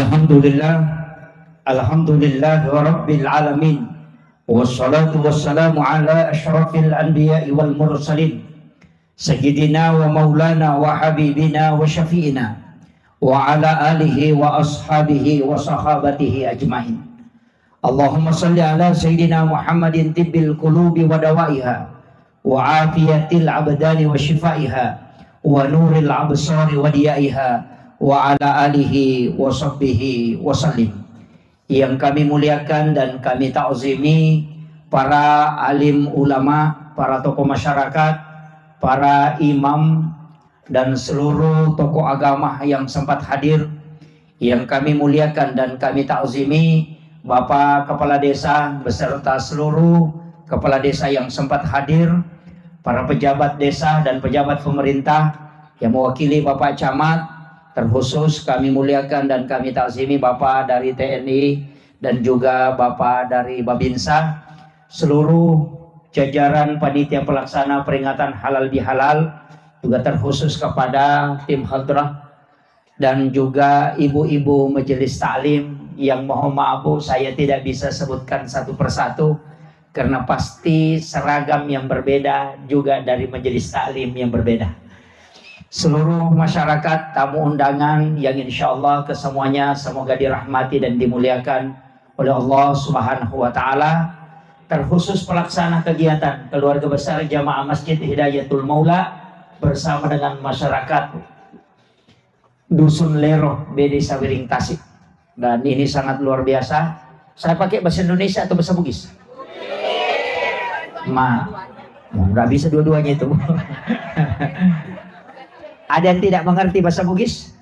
Alhamdulillah, alhamdulillah rabbil alamin. Wassalatu wassalamu ala asyrafil anbiya'i wal mursalin. Sayyidina wa maulana wa habibina wa syafi'ina wa ala alihi wa ashabihi wa sahabatihi ajmain. Allahumma salli ala sayyidina Muhammadin tibbil qulubi wa dawaiha wa afiyatil abdani wa shifaiha wa nuril absari wa diyaiha wa ala alihi wa sahbihi wa sallim. Yang kami muliakan dan kami ta'zimi para alim ulama, para tokoh masyarakat, para imam dan seluruh tokoh agama yang sempat hadir. Yang kami muliakan dan kami ta'zimi Bapak Kepala Desa beserta seluruh kepala desa yang sempat hadir, para pejabat desa dan pejabat pemerintah yang mewakili Bapak Camat, terkhusus kami muliakan dan kami ta'zimi Bapak dari TNI dan juga Bapak dari Babinsa, seluruh jajaran panitia pelaksana peringatan halal bihalal, juga terkhusus kepada tim hadrah dan juga ibu-ibu majelis taklim yang mohon maaf Bu, saya tidak bisa sebutkan satu persatu karena pasti seragam yang berbeda juga dari majelis taklim yang berbeda. Seluruh masyarakat, tamu undangan yang insya Allah kesemuanya semoga dirahmati dan dimuliakan oleh Allah Subhanahu wa Ta'ala. Terkhusus pelaksana kegiatan keluarga besar Jamaah Masjid Hidayatul Maula bersama dengan masyarakat Dusun Lero BD Sawiring Tasik. Dan ini sangat luar biasa. Saya pakai bahasa Indonesia atau bahasa Bugis? Nggak bisa dua-duanya itu. Ada yang tidak mengerti bahasa Bugis?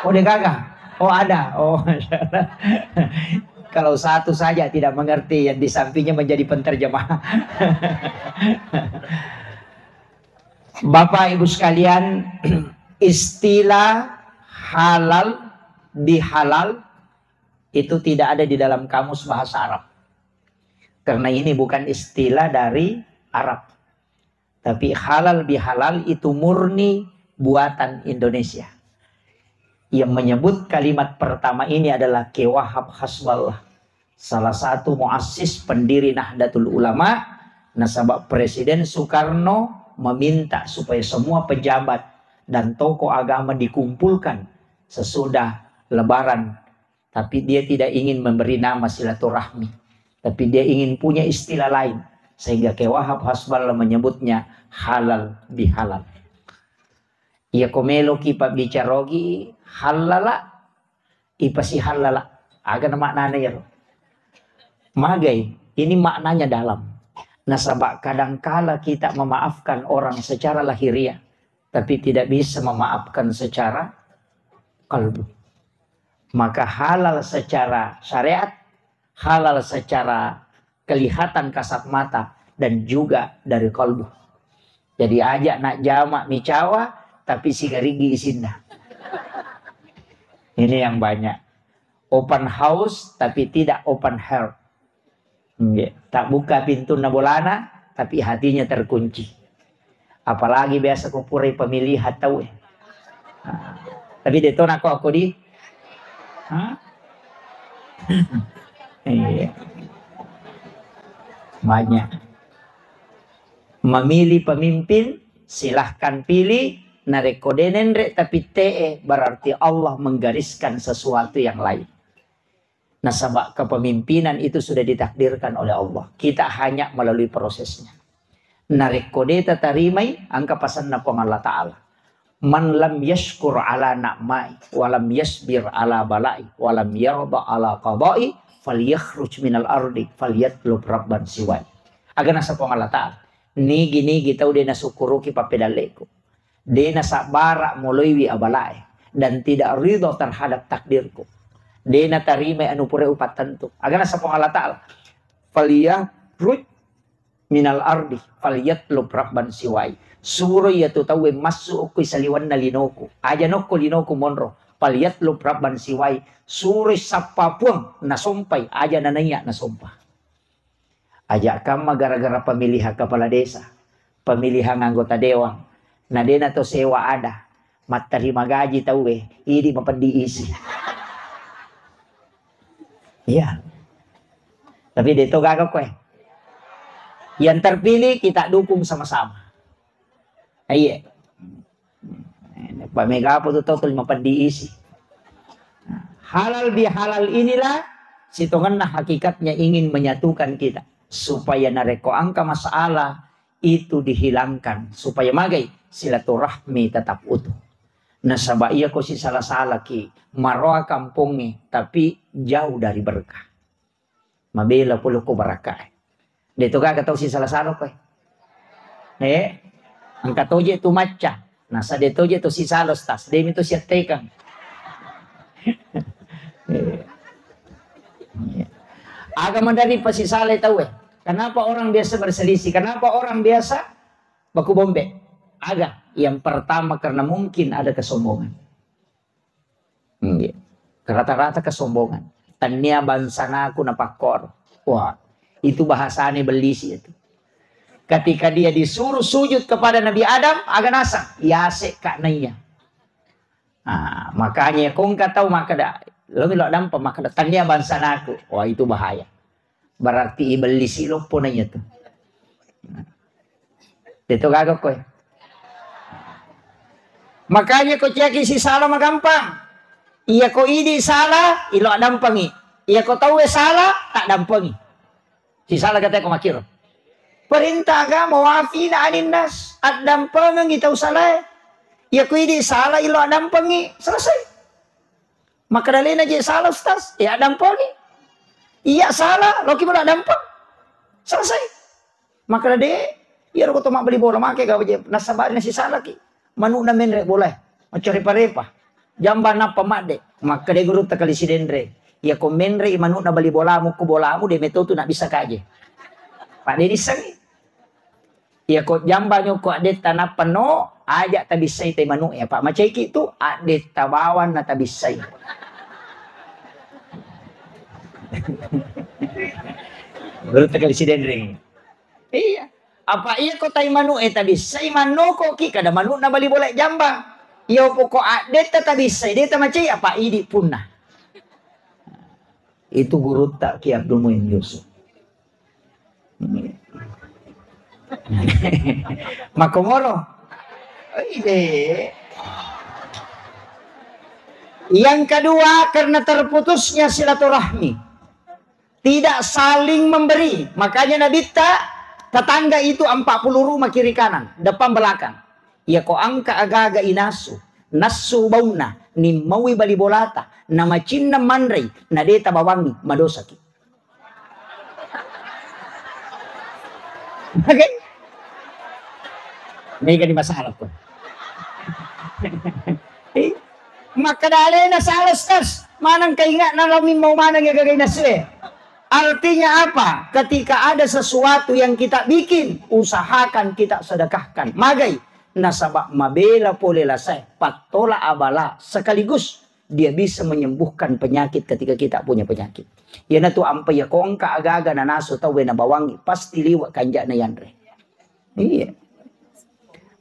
Oh, dia gagah. Oh, ada. Oh, kalau satu saja tidak mengerti, yang di sampingnya menjadi penterjemah. Bapak Ibu sekalian, istilah halal bihalal itu tidak ada di dalam kamus bahasa Arab. Karena ini bukan istilah dari Arab. Tapi halal bihalal itu murni buatan Indonesia. Yang menyebut kalimat pertama ini adalah Ki Wahab Hasballah, salah satu muassis pendiri Nahdlatul Ulama. Nasabah Presiden Soekarno meminta supaya semua pejabat dan tokoh agama dikumpulkan sesudah Lebaran. Tapi dia tidak ingin memberi nama silaturahmi, tapi dia ingin punya istilah lain. Sehingga Ki Wahab Hasballah menyebutnya halal bihalal. Ia komelo kipa bicarogi halala ipasi halala. Agak maknanya ya. Magai, ini maknanya dalam. Nasabak kadangkala kita memaafkan orang secara lahiriah, tapi tidak bisa memaafkan secara kalbu. Maka halal secara syariat, halal secara kelihatan kasat mata, dan juga dari kalbu. Jadi ajak nak jamak micawa, tapi si garigi isinda. Ini yang banyak. Open house, tapi tidak open heart. Tak buka pintu nabolana, tapi hatinya terkunci. Apalagi biasa kupuri pemilih tahu. Tapi dia tahu aku di. Iya. Banyak. Memilih pemimpin, silahkan pilih. Narekodenenre tapi te berarti Allah menggariskan sesuatu yang lain. Nasabak kepemimpinan itu sudah ditakdirkan oleh Allah. Kita hanya melalui prosesnya. Narekodeta tarimai angka pasan na Allah Ta'ala. Man lam yashkur ala na'mai walam yasbir ala balai walam yarda ala qadai falyakhruj minal ardi falyatlub rabban siwai. Aga nasa pong Allah Ta'ala. Nigi tahu dia nasukuru ki papedaleku. Dia nasabara moloiwi abalai dan tidak ridho terhadap takdirku. Dia natarima anu pure upat tentu. Aga nasa pong Allah Ta'ala. Falyakhruj minal ardi falyatlub rabban siwai. Suro ya tu tahu masuk ko saliwan na linoku. Aja noko linoku monro. Falyatlub rabban siwai. Suro sapapun nasumpay. Aja nanaya nasumpah. Aja kama gara-gara pemilihan kepala desa. Pemilihan anggota dewan. Na din na to sewa ada. Matarima gaji tahu ini mapandiisi. Iya. Tapi dito gagawin ko eh. Yang terpilih kita dukung sama-sama. Iya. Pak Mega po to lima diisi. Halal bihalal inilah situngan na hakikatnya ingin menyatukan kita supaya nareko angka masalah itu dihilangkan supaya magai silaturahmi tetap utuh. Nasaba iya ko si salah-salah ki maroa kampungnya tapi jauh dari berkah. Mabela pulo ko barakah. Dito ka kataw si salah-salah ko. Ang katoje tu matcha. Nasa dito je to si salos tas. Demi to siya tekang. Agama dari pasisalay tahu Kenapa orang biasa berselisih? Kenapa orang biasa baku bombe? Agak. Yang pertama karena mungkin ada kesombongan. Rata-rata kesombongan. Tania bansana aku napakor. Wah, itu bahasanya belisi itu. Ketika dia disuruh sujud kepada Nabi Adam, agak nasa. Yasek kak nanya. Nah, makanya kung tahu maka dah. Lo milo dampa maka dah tania bansana aku. Wah, itu bahaya. Berarti iblis ilo po na niya to. Dito gagawin ko Makanya ko tiyaki si salah magampang. Iya ko ini salah, ilo dampangi. Iya ko tahu salah, tak dampangi. Si salah kata ko makiro. Perintah agama wafi na anin nas. At dampangan itaw salah. Iya ko ini salah, ilo dampangi. Selesai. Makadali na di salah ustaz. Iya dampangi. Iya salah, loki mo na dampang. Selesai. Maka de, iya ko tumak beli bola make ka nasabari na si salah ki. Manu na menre boleh. Macari parepa. Jamba na pamade. Maka de guru takali si dendre. Iya ko menre manu na bali bola mo ko bola mo de metoto na bisa kaje. Pak de disang. Iya ko jamba nyo ko adet tanap pano, ajak tabisay tay manu ya Pak. Macay ki tu adet tabawan na tabisay. Baru tekali si dendring. Iya. Apa iya ko tay manu tabi say manu ko ki kada manu na bali boleh jambang. Iyo po ko deta tabi say deta macay apa idi punna. Itu guru tak ki Abdul Muin Yusuf. Makomoro. Ide. Yang kedua karena terputusnya silaturahmi. Tidak saling memberi. Makanya Nabi tetangga itu 40 rumah kiri kanan. Depan belakang. Ya ko angka aga-aga inasu. Nasu bauna. Nimawi bali bolata. Nama cinna manrei. Nadeta bawangi. Madosaki. Oke. Ini kan di masalah ko. Maka dali na salas tas. Manang kaingat na lamin mau manang yang gagay na sila. Artinya apa? Ketika ada sesuatu yang kita bikin, usahakan kita sedekahkan. Magai nasabak mabela polela saya patola abala sekaligus dia bisa menyembuhkan penyakit ketika kita punya penyakit. Ya na tu ampai ya kong ka aga-aga na naso tawe na bawangi pasti liwat kanja na yanre. Iya.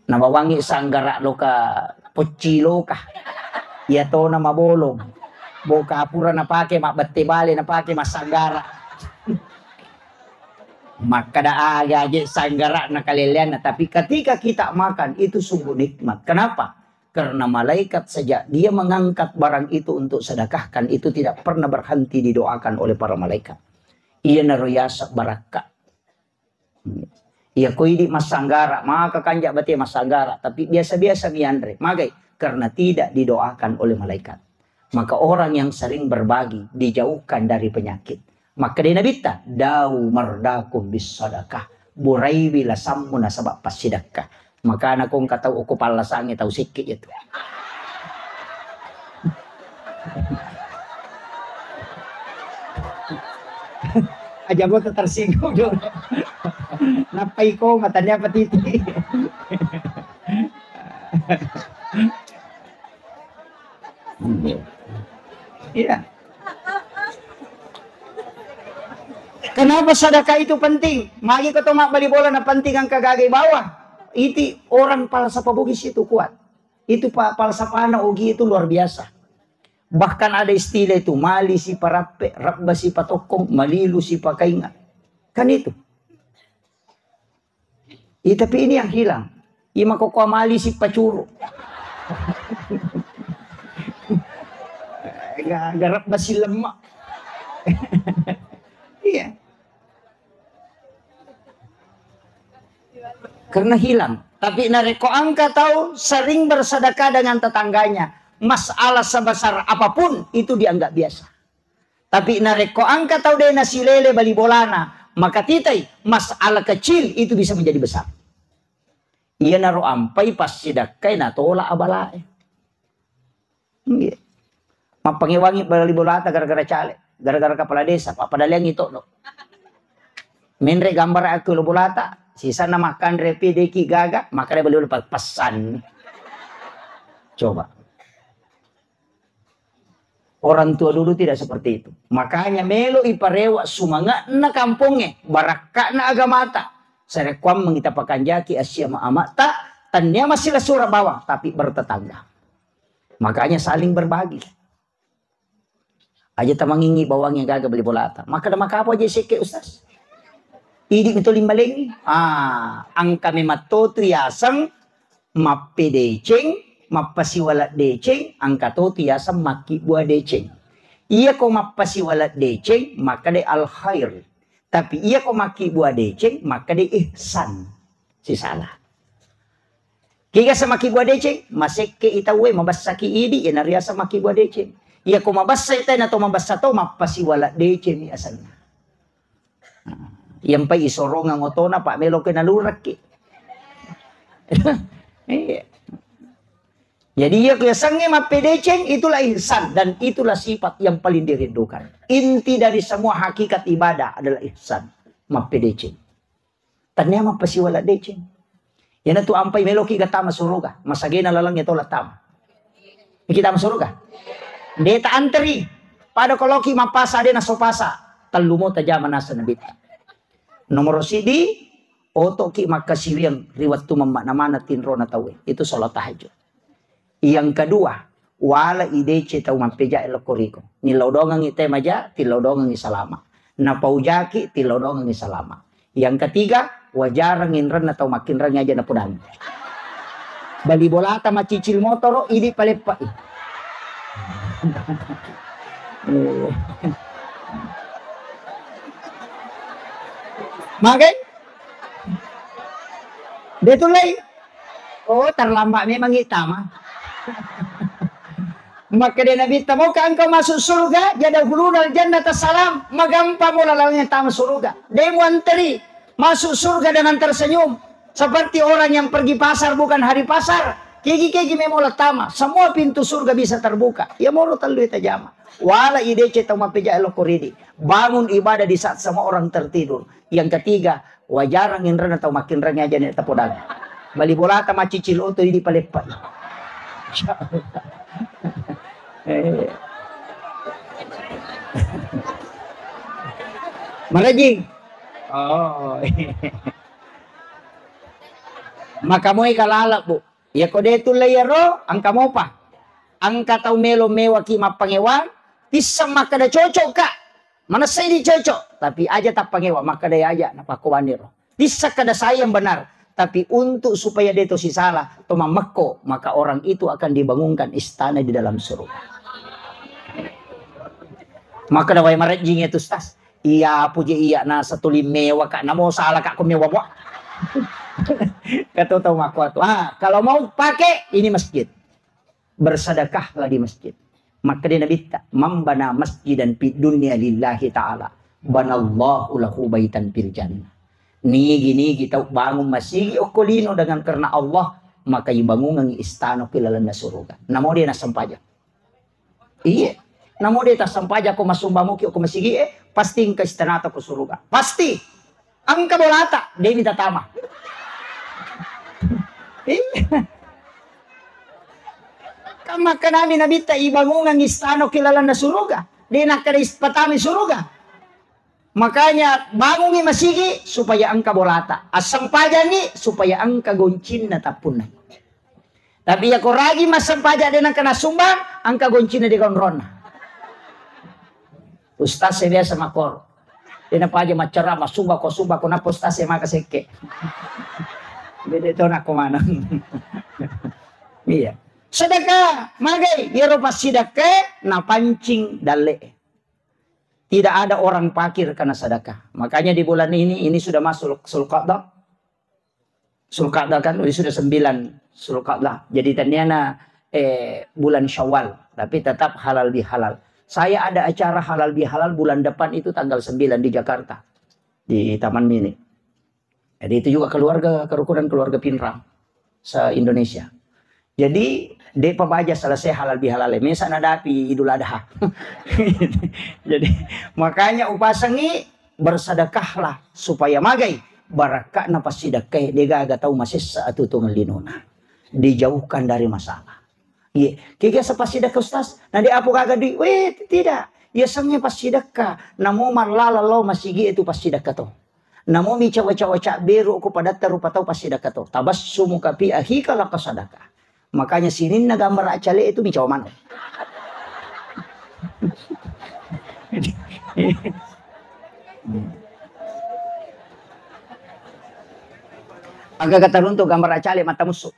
Na bawangi sanggara lo ka pocilo ka. Ya to na mabolong. Boka apura na pake mak bete bale na pake masanggara. Maka dah aja sanggara na kalilian na. Tapi ketika kita makan itu sungguh nikmat. Kenapa? Karena malaikat sejak dia mengangkat barang itu untuk sedekahkan itu tidak pernah berhenti didoakan oleh para malaikat. Ia naroyasa baraka. Ia kuidi masanggara maka kanjak bete masanggara tapi biasa-biasa miandre. Magai karena tidak didoakan oleh malaikat. Maka orang yang sering berbagi dijauhkan dari penyakit. Maka di nabita dau mardakum bis sadaqah burai bila sammu nasabak pasidakah. Maka anak kong kataw uko palasangnya tahu sikit itu. Aja mo tersinggung juga. Napay ko matanya patiti. Iya. Kenapa sedekah itu penting? Magi ko tumak bali bola na penting ang kagagay bawah. Itu orang palsa pabugis itu kuat. Itu palsa pana ugi itu luar biasa. Bahkan ada istilah itu, mali si parape, rabba si patokong, malilu si pakainga. Kan itu. Tapi ini yang hilang. Ima koko mali si pacuru. Garap basi lemak. Iya. Karena hilang. Tapi nareko angka tahu sering bersedekah dengan tetangganya. Masalah sebesar apapun itu dianggap biasa. Tapi nareko angka tahu dia nasi lele bali bolana. Maka titai masalah kecil itu bisa menjadi besar. Ia naro ampai pas sidakai na tola abalae. Iya. Mapangiwangi bali bolata gara-gara caleg. Gara-gara kepala desa. Padahal yang itu no. Menre gambar aku lo bolata. Sisa na makan repi deki gaga. Makanya beli pesan. Coba. Orang tua dulu tidak seperti itu. Makanya melo iparewa sumangat na kampungnya. Baraka na agamata. Serekwam mengita pakanjaki asya ma'amata. Tanya masih surah bawah. Tapi bertetangga. Makanya saling berbagi. Aja tamangingi bawangnya gaga beli bolata. Maka dah maka apa aja seke ustaz. Idi itu limbaling. Ang kami matoto yasang mapedeceng. Mapasiwalat deceng. Ang katoto yasang maki buah deceng. Iya ko mapasiwalat deceng. Maka de al khair. Tapi iya ko maki buah deceng. Maka de ihsan. Si salah. Kaya sa maki buah deceng. Maseke itawe mabasaki idi. Inaria sa maki buah deceng. Iya ko mabasa ito na to mabasa to mapasiwala deceng ni asan. Yang pa isorong ang oto na pa melo kinalurak ki. Jadi ya kesannya mapedeceng itulah ihsan dan itulah sifat yang paling dirindukan. Inti dari semua hakikat ibadah adalah ihsan, mapedeceng. Tanya mapasiwala deceng. Yan tu ampai melo ki gata masuruga, masagena lalang ito latama. Kita masuruga. Deta antri pada koloki mapasa de nasopasa talumo tajama nasa nabita. Nomor sidi oto ki makasiriang riwat tu mamana tinro na tawe. Itu salat tahajud. Yang kedua, wala idece tau mampeja elokoriko. Nilaudongang ite maja, tilaudongang isalama. Napaujaki, tilaudongang isalama. Yang ketiga, wajarang inran na tau makinran aja na pudan. Bali bolata macicil motoro, ini palepa. Makai betulai terlambat memang itama. Maka dia Nabi tamu kan engkau masuk surga jadi hulunal jannata salam magampang mula lalangnya tamu surga. Dia antri masuk surga dengan tersenyum seperti orang yang pergi pasar bukan hari pasar. Kiki memola tama. Semua pintu surga bisa terbuka. Ya molo talu tajama. Wala ide cetau mapeja elokoridi. Bangun ibadah di saat semua orang tertidur. Yang ketiga, wajarang inran atau makin rangnya aja nih tapodang. Bali bola tama cicil oto di palepat. Marajing. Oh. Maka mo ikalala po. Ya kode itu layaro angka mo pa. Angka tau melo mewa ki mapangewan. Tisang maka da cocok ka. Mana saya di cocok. Tapi aja tak pangewa maka da aja napakuaniro. Tisang kada sayang benar. Tapi untuk supaya dia itu si salah. Atau mamako. Maka orang itu akan dibangunkan istana di dalam surga. Maka da way marajing itu stas. Iya puji iya na satu limewa kak. Namo salah kak kumewa mo. Kata tahu aku kalau mau pakai ini masjid bersedekahlah di masjid. Maka dia Nabi membana masjid dan dunia lillahi ta'ala banallahu lahu baitan fil jannah. Ni gini kita bangun masjid okolino dengan karena Allah maka ibangun ang istana pilalan na surga. Namo dia na sampaja. Iya. Namo dia ta sampaja ko masumbamu ki ko masigi pasti ka istana ko surga. Pasti. Ang kabolata dia minta tama. Maka namin nabita ibangun ang istano kilala na suruga. Di nakadis patami suruga. Makanya bangungi masigi supaya ang kabolata. Asang pajani supaya ang kagoncin na tapunan. Tapi ya kau ragi masa pajak dengan kena sumbang, angka goncina di kawan rona. Ustaz saya biasa makor. Dia pajak macara, masumba kau napa ustaz saya maka seke. Beda itu nak mana? Iya. Sedekah, magai, ya rupa sedekah, na pancing dale. Tidak ada orang fakir karena sedekah. Makanya di bulan ini sudah masuk Sulqa'dah. Sulqa'dah kan sudah 9 Sulqa'dah. Jadi tadinya bulan Syawal, tapi tetap halal bihalal. Saya ada acara halal bihalal bulan depan itu tanggal 9 di Jakarta. Di Taman Mini. Jadi itu juga kerukunan keluarga Pinrang se-Indonesia. Jadi depa baja selesai halal bihalal. Misalnya dapi Idul Adha. Jadi makanya upasangi bersedekahlah supaya magai barakah na pasidakah dia gak tahu masih satu tunggal linuna. Dijauhkan dari masalah. Iya, kaya sa pasidakah ustaz. Nanti apa kagak di? Weh, tidak. Ya sangnya pasidakah. Namo marlalalo masigi itu pasidakah to. Namo mi cawa-cawa beru ko pada terupa tahu pasidakah to. Tabas sumuka pi ahika la kasadakah. Makanya sinin na gambar acale itu mi cawa mano. Agak kata runtuh gambar acale mata musuh.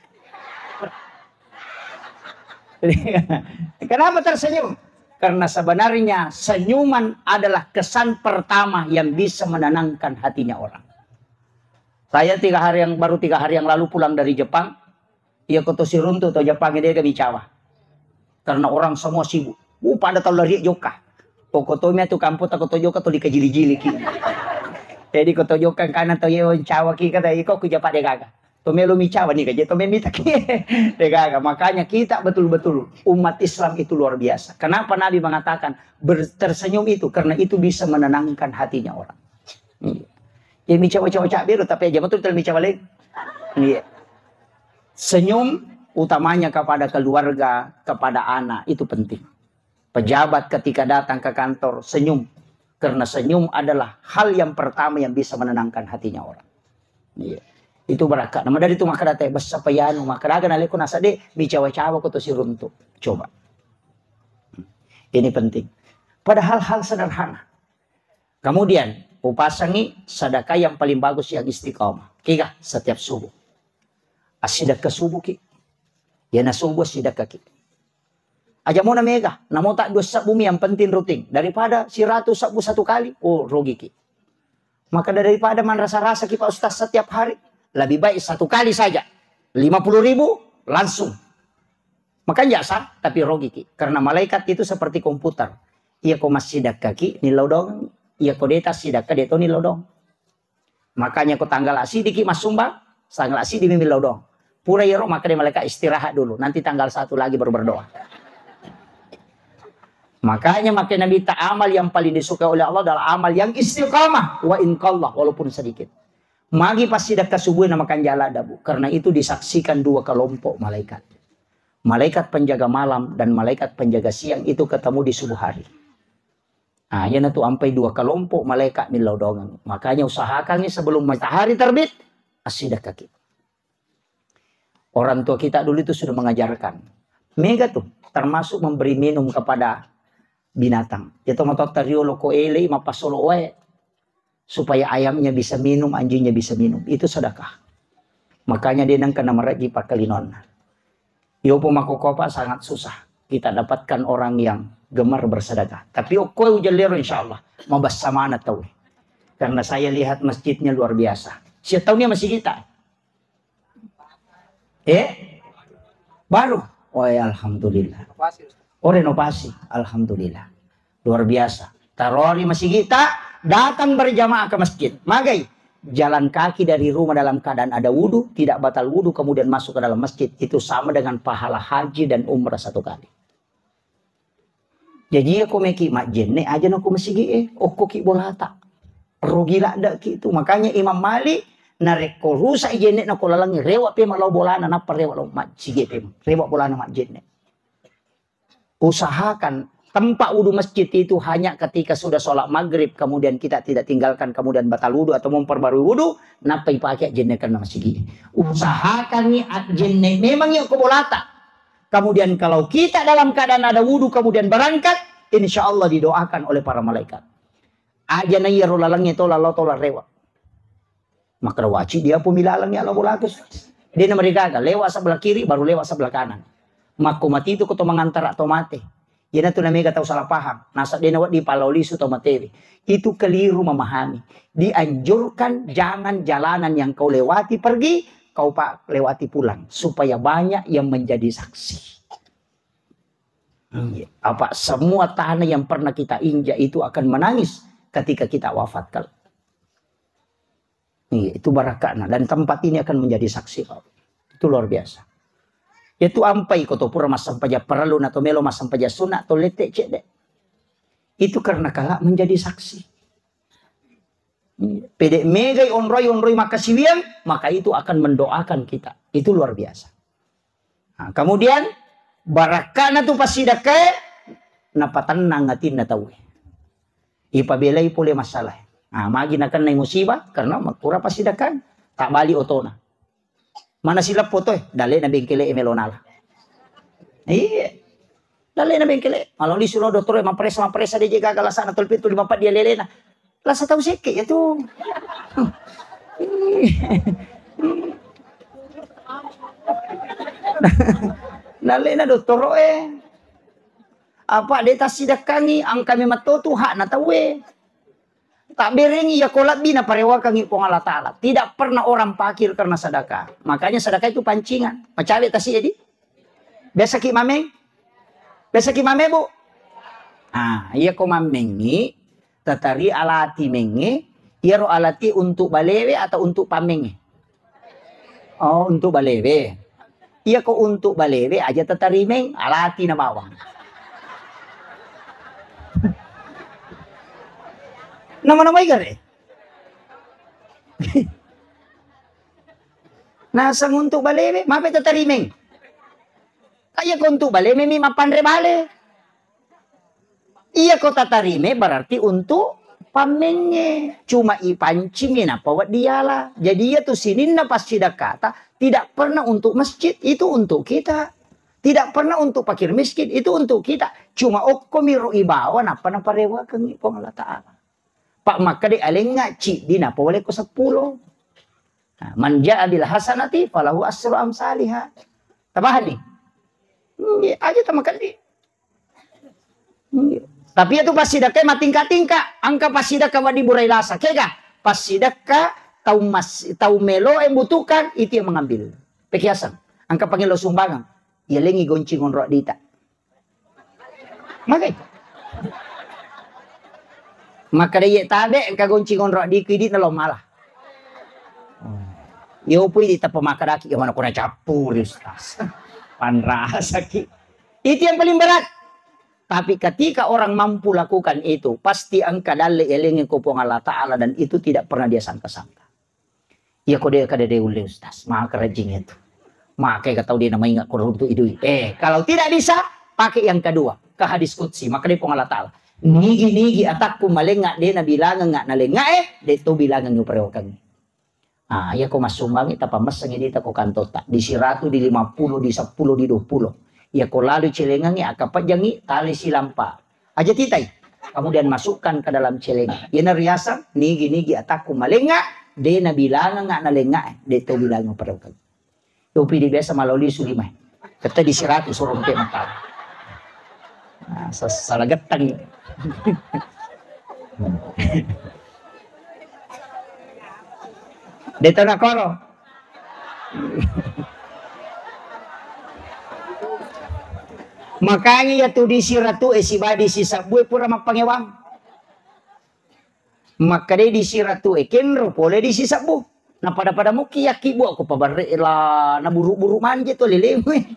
Kenapa tersenyum? Karena sebenarnya senyuman adalah kesan pertama yang bisa menenangkan hatinya orang. Saya baru 3 hari yang lalu pulang dari Jepang. Ia koto si runtuh atau Jepang dia kami cawa. Karena orang semua sibuk. Pada tahu lari joka. Kotonya tu kamput koto joka tu dikejili-jili ki. Jadi koto joka kanan tu yeon cawa ki kata iko ku japak dia gaga. Tu melu mi cawa ni kaje tu mi tak dia gaga. Makanya kita betul-betul umat Islam itu luar biasa. Kenapa Nabi mengatakan tersenyum itu? Karena itu bisa menenangkan hatinya orang. Ya mi cawa-cawa biru tapi aja betul mi cawa lagi. Iya. Senyum utamanya kepada keluarga, kepada anak, itu penting. Pejabat ketika datang ke kantor, senyum. Karena senyum adalah hal yang pertama yang bisa menenangkan hatinya orang. Iya. Itu berangkat. Nama dari itu maka datang, basa payanu, maka dagan alaiku nasade, bicawa-cawa ko to si runtuh. Coba. Ini penting. Pada hal-hal sederhana. Kemudian, upasangi sedekah yang paling bagus yang istiqamah. Kika, setiap subuh. Asidakah subuh ki. Ya na subuh asidakah ki. Aja mau na mega. Namo tak 2 bumi yang penting rutin. Daripada si ratu sabu 1 kali. Oh rugi ki. Maka daripada man rasa-rasa ki Pak Ustaz setiap hari. Lebih baik 1 kali saja. 50.000 langsung. Maka jasa tapi rugi ki. Karena malaikat itu seperti komputer. Ia ko masidakah ki nilaw dong. Ia ko deta sidakah deto nilaw dong. Makanya ko tanggal asidiki mas sumbang. Tanggal asidi mimilaw dong. Pura yero maka dia malaikat istirahat dulu. Nanti tanggal 1 lagi baru berdoa. Makanya makin Nabi amal yang paling disukai oleh Allah adalah amal yang istiqamah. Wa inqallah walaupun sedikit. Magi pasti sedekah subuh namakan jala dabu. Karena itu disaksikan 2 kelompok malaikat. Malaikat penjaga malam dan malaikat penjaga siang itu ketemu di subuh hari. Nah, yan itu sampai 2 kelompok malaikat milaw dong. Makanya usahakan sebelum matahari terbit. Asidakah kita. Orang tua kita dulu itu sudah mengajarkan. Mega tuh termasuk memberi minum kepada binatang. Itu motor teriolo ko ele mapasolo wae supaya ayamnya bisa minum, anjingnya bisa minum. Itu sedekah. Makanya dia nang kena meraji pakalinon. Yo pemakokopa sangat susah. Kita dapatkan orang yang gemar bersedekah. Tapi kowe ujalero insyaallah mabas samana tahu. Karena saya lihat masjidnya luar biasa. Siapa tahunnya masih kita? Baru. Oh ya, alhamdulillah. Oh renovasi, alhamdulillah. Luar biasa. Tarori masih kita datang berjamaah ke masjid. Magai jalan kaki dari rumah dalam keadaan ada wudhu, tidak batal wudhu, kemudian masuk ke dalam masjid. Itu sama dengan pahala haji dan umrah 1 kali. Jadi aku meki mak jenne aja aku masih oh ki bolata. Rugi lah dak gitu. Makanya Imam Malik nareko rusa jenne na ko lalangi rewa pe malau bolana na rewa lo mak sige pe rewa bolana mak jenne. Usahakan Tempat wudhu masjid itu hanya ketika sudah sholat maghrib, kemudian kita tidak tinggalkan, kemudian batal wudhu atau memperbarui wudhu, napai pakai jenek karena masjid. Usahakan nih jenek memang yuk kebolata. Kemudian kalau kita dalam keadaan ada wudhu kemudian berangkat, insya Allah didoakan oleh para malaikat. Aja na iya rolalangnya tola rewa. Maka wajib dia pun bilalangnya Allah bolakus. Dia mereka lewat sebelah kiri baru lewat sebelah kanan. Maka mati itu kau mengantar atau mati. Yana tu namanya tahu salah paham. Nasa dia nawat di palaulisu atau matewi. Itu keliru memahami. Dianjurkan jangan jalanan yang kau lewati pergi, kau pak lewati pulang supaya banyak yang menjadi saksi. Apa semua tanah yang pernah kita injak itu akan menangis ketika kita wafat. Itu barakana dan tempat ini akan menjadi saksi. Itu luar biasa. Yaitu ampai koto pura mas sampaja perlu atau melo mas sampaja sunat atau letek cek. Itu karena kala menjadi saksi. Pede megai onroi makasiwian, maka itu akan mendoakan kita. Itu luar biasa. Nah, kemudian barakana tu pasidake napa tenang ngatin na tahu. Ipabelai pole masalah. Nah, magi nakan na musibah karena makura pasidakan tak bali otona. Mana silap foto dale na bengkele emelonala. Iya. Dale na bengkele. Kalau di suno dokter mampresa dia jaga galasana tolpitu 54 dia lelena. Lasa tahu seke ya tuh. Dale na dokter apa deta sidakangi ang kami matoto hak na tawe. Tak berengi ya kolat bina parewa kangi pong Allah Ta'ala. Tidak pernah orang pakir karena sedekah. Makanya sedekah itu pancingan. Macawe tasi jadi. Biasa ki mameng. Biasa ki mame bu. Ah, iya ko mamengi. Tatari alati mengi. Iya ro alati untuk balewe atau untuk pamengi. Oh, untuk balewe. Iya ko untuk balewe aja tatari meng. Alati na bawang. Nama-nama ikan Nasang untuk balewe, mape tatarimeng. Kaya ko untuk balewe, may mapandre bale. Iya ko tatarime berarti untuk pamenge. Cuma ipancingin apa wat dialah. Jadi ya tuh sinin na pasti kata tidak pernah untuk masjid, itu untuk kita. Tidak pernah untuk fakir miskin, itu untuk kita. Cuma okkomiru ibawa napa na parewa kang ipong Allah Ta'ala. Pak maka di alenga ci di napa boleh ko 10. Nah, man jaa bil hasanati falahu asru amsalihha. Tabahan nih. Aja tamakan di. Tapi itu pasti dah kema tingkat-tingkat. Angka pasti dah kawa di burai lasa. Kega pasti dah ka tau melo yang butuhkan itu yang mengambil. Pekiasan. Angka panggil lo sumbangan. Ya lengi goncing onrok dita. Makai. Maka dia tabe kagoncing onrok di kidit na lo malah. Yo pui di tapa makaraki yang mana kuna capur ustaz. Panrasa ki. Itu yang paling berat. Tapi ketika orang mampu lakukan itu, pasti angka dalil elingi kupong Allah Ta'ala dan itu tidak pernah dia sangka-sangka. Ya kau dia kada deule ustaz, maka rajin itu. Maka kata dia nama ingat kurang itu idui. Kalau tidak bisa, pakai yang kedua, ke hadis qudsi, maka dia pong Allah Ta'ala. Nigi atakku malengak dia na bilangan ngak nalengak dia tu bilangan nyo parewakan. Ya ko masumbangi tapa masang ini ko kantota di 100 di 50 di 10 di 20. Ya ko lalu celengangi akapat jangi tali silampa. Aja titai. Kemudian masukkan ke dalam celengan. Ya nariasan nigi atakku malengak dia na bilangan ngak nalengak dia tu bilangan parewakan. Topi di biasa maloli sulimah. Kata di 100 suruh ke mata. Nah, salah getang. Dito na koro. Makanya ya tu di siratu si badi si sabue pura mapangewang. Maka di siratu kenro pole di si sabu. Na pada mo kiyaki bu ako pabarela na buru-buru manje to lelewe.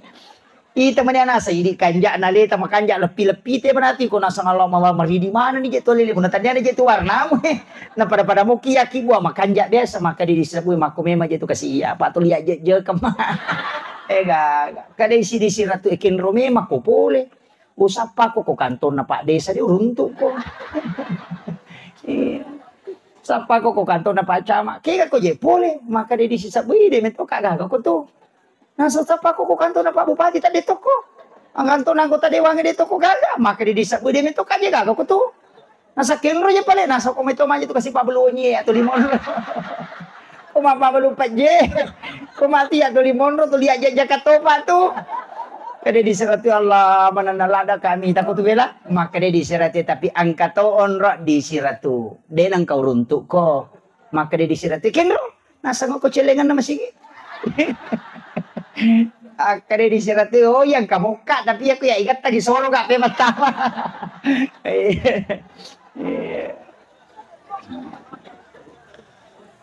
Ita man nasa idi kanja na leta makanja lepi-lepi te berarti ko nasa ngalaw mamari di mana ni jeto lele kun tanya ni jeto warna mo na pada mo kiyaki bu makanja biasa maka di disebut mako mema jeto kasi apa to liya je kema. Ega kada isi di siratu ekin rome mako pole. Usap ako ko kantor na Pak Desa di uruntuk ko. Sapa ko kantor na Pak Camat. Kaya ko je boleh. Maka dia disisap wih dia meto kagak ko tuh. Nah sapa ko kantor na Pak Bupati tadi toko. Ang kantor na anggota dewan di toko gagak. Maka dia disisap wih dia meto kagak gagak ko tuh. Nasa kenro je pala. Nasa ko meto maju tuh kasih Pak Belonye atau limon. Kumapa lupa je. Kumati atau limonro tuh lihat jaga topa tuh. Kada diserati Allah mananalada kami takut bela. Maka dia diserati tapi angka to onro disiratu. Den engkau runtuk ko. Maka dia diserati kenro. Nasa ko celengan nama sigi. Kada diserati oh yang kamu kak tapi aku ya ingat tadi soro gak pe mata.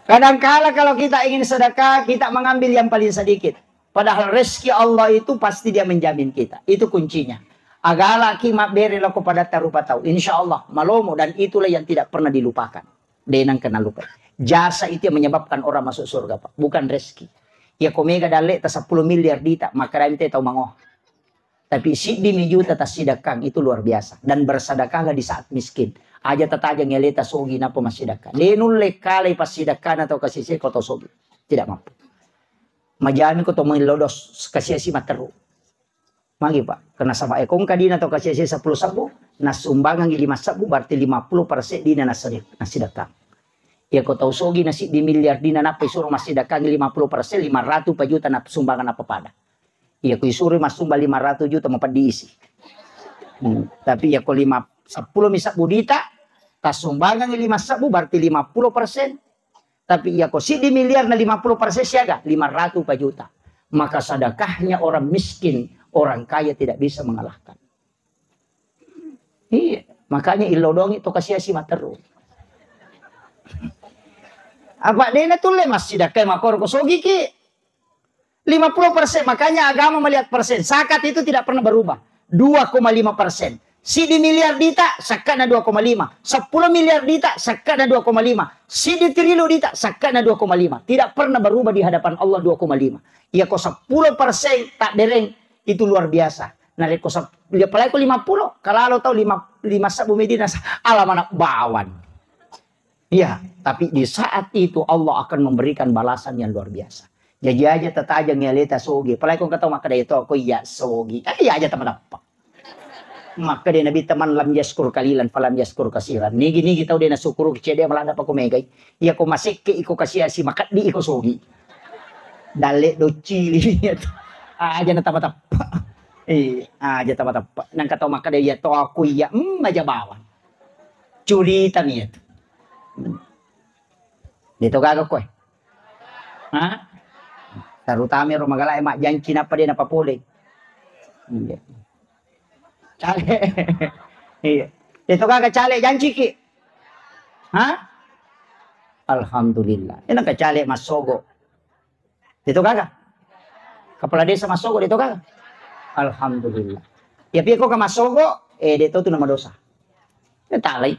Kadangkala kalau kita ingin sedekah, kita mengambil yang paling sedikit. Padahal rezeki Allah itu pasti dia menjamin kita. Itu kuncinya. Agala kimat beri loko pada tarupa tahu. Insya Allah malomo dan itulah yang tidak pernah dilupakan. Denang kena lupa. Jasa itu yang menyebabkan orang masuk surga Pak. Bukan rezeki. Ya komega dalek tas 10 miliar dita. Maka rente tahu mangoh. Tapi si di juta tas sidakang itu luar biasa. Dan bersedekahlah di saat miskin. Aja tataja ngeleta sogi napa masidakah. Lenul lekalai pas sidakah atau kasih koto sogi. Tidak mampu. Majami ko to lodos kasih si materu. Magi Pak, karena sama ekong kadina atau kasih 10 sabu, nasumbangan 5 sabu berarti 50% dina nasidakang. Ya ko tahu sogi nasi di miliar dina napa suruh masidakang 50% 500 juta napa sumbangan apa pada. Ya ko suruh masumbang 500 juta mau diisi. Tapi ya ko 10 misabu dita, tas sumbangan 5 sabu berarti 50%. Tapi ya kok si di miliar na 50% siaga 500 juta. Maka sedekahnya orang miskin, orang kaya tidak bisa mengalahkan. Iya, makanya ilodong itu kasih si materu. Apa dena tuh lemas sedekah makor ko sogi ki 50%, makanya agama melihat persen. Zakat itu tidak pernah berubah. 2,5%. Si di miliar dita, sakana 2,5. 10 miliar dita, sakana 2,5. Si di triliun dita, sakana 2,5. Tidak pernah berubah di hadapan Allah 2,5. Ya kok 10% tak dereng, itu luar biasa. Nah, kok dia palai ko 50. Kalau tahu 5 sabu medina, alam anak bawan. Ya, tapi di saat itu Allah akan memberikan balasan yang luar biasa. Jadi aja tetaja ngeleta sogi. Palai ko kata maka itu aku ya sogi. Ya aja teman apa. Maka dia nabi teman lam yaskur kalilan falam yaskur kasiran. Nigi tahu dia nasukuru kecil dia melanda paku megay. Iya ko masik ke iko kasih si makat di iko sogi. Dalek do cili aja na tapa. Aja tapa. Nang kataw maka dia to aku ya aja bawan. Curita niya. Dito gagawin ko eh. Ha? Tarutami ro magala mak janji na pa din napapuli. Iya. Cale. Iya. Dito kagak cale janji ki. Hah? Alhamdulillah. Ini ka cale Mas Sogo. Dito kagak? Kepala desa Mas Sogo dito kagak? Alhamdulillah. Ya piye ko ka Mas Sogo, dito tu nama dosa. Talay.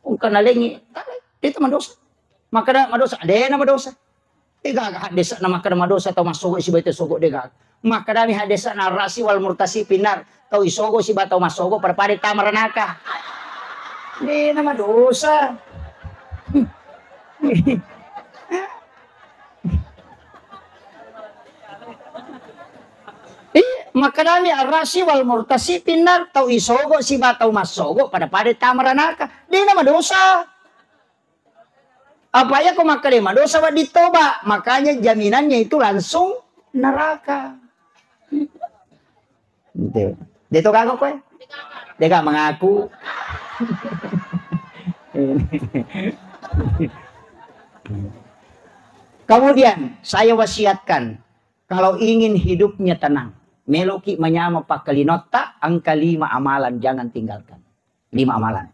Kung kanalingi, talay. Dito madosa. Maka na madosa, ade na madosa. Gagak hadesa na maka na madosa tau Mas Sogo si Baito Sogo de gagak. Maka dami hadesa na rasi wal murtasi pinar tau isogo si batau masogo pada pare tamaranaka. Di nama dosa. Maka dami rasi wal murtasi pinar tau isogo si batau masogo pada pare tamaranaka. Di nama dosa. Apa ya kok maka lima dosa wa ditoba. Makanya jaminannya itu langsung neraka. Dito kagak ko eh. Dia gak mengaku. Kemudian saya wasiatkan kalau ingin hidupnya tenang, meloki menyama pakalinota angka 5 amalan jangan tinggalkan. 5 amalan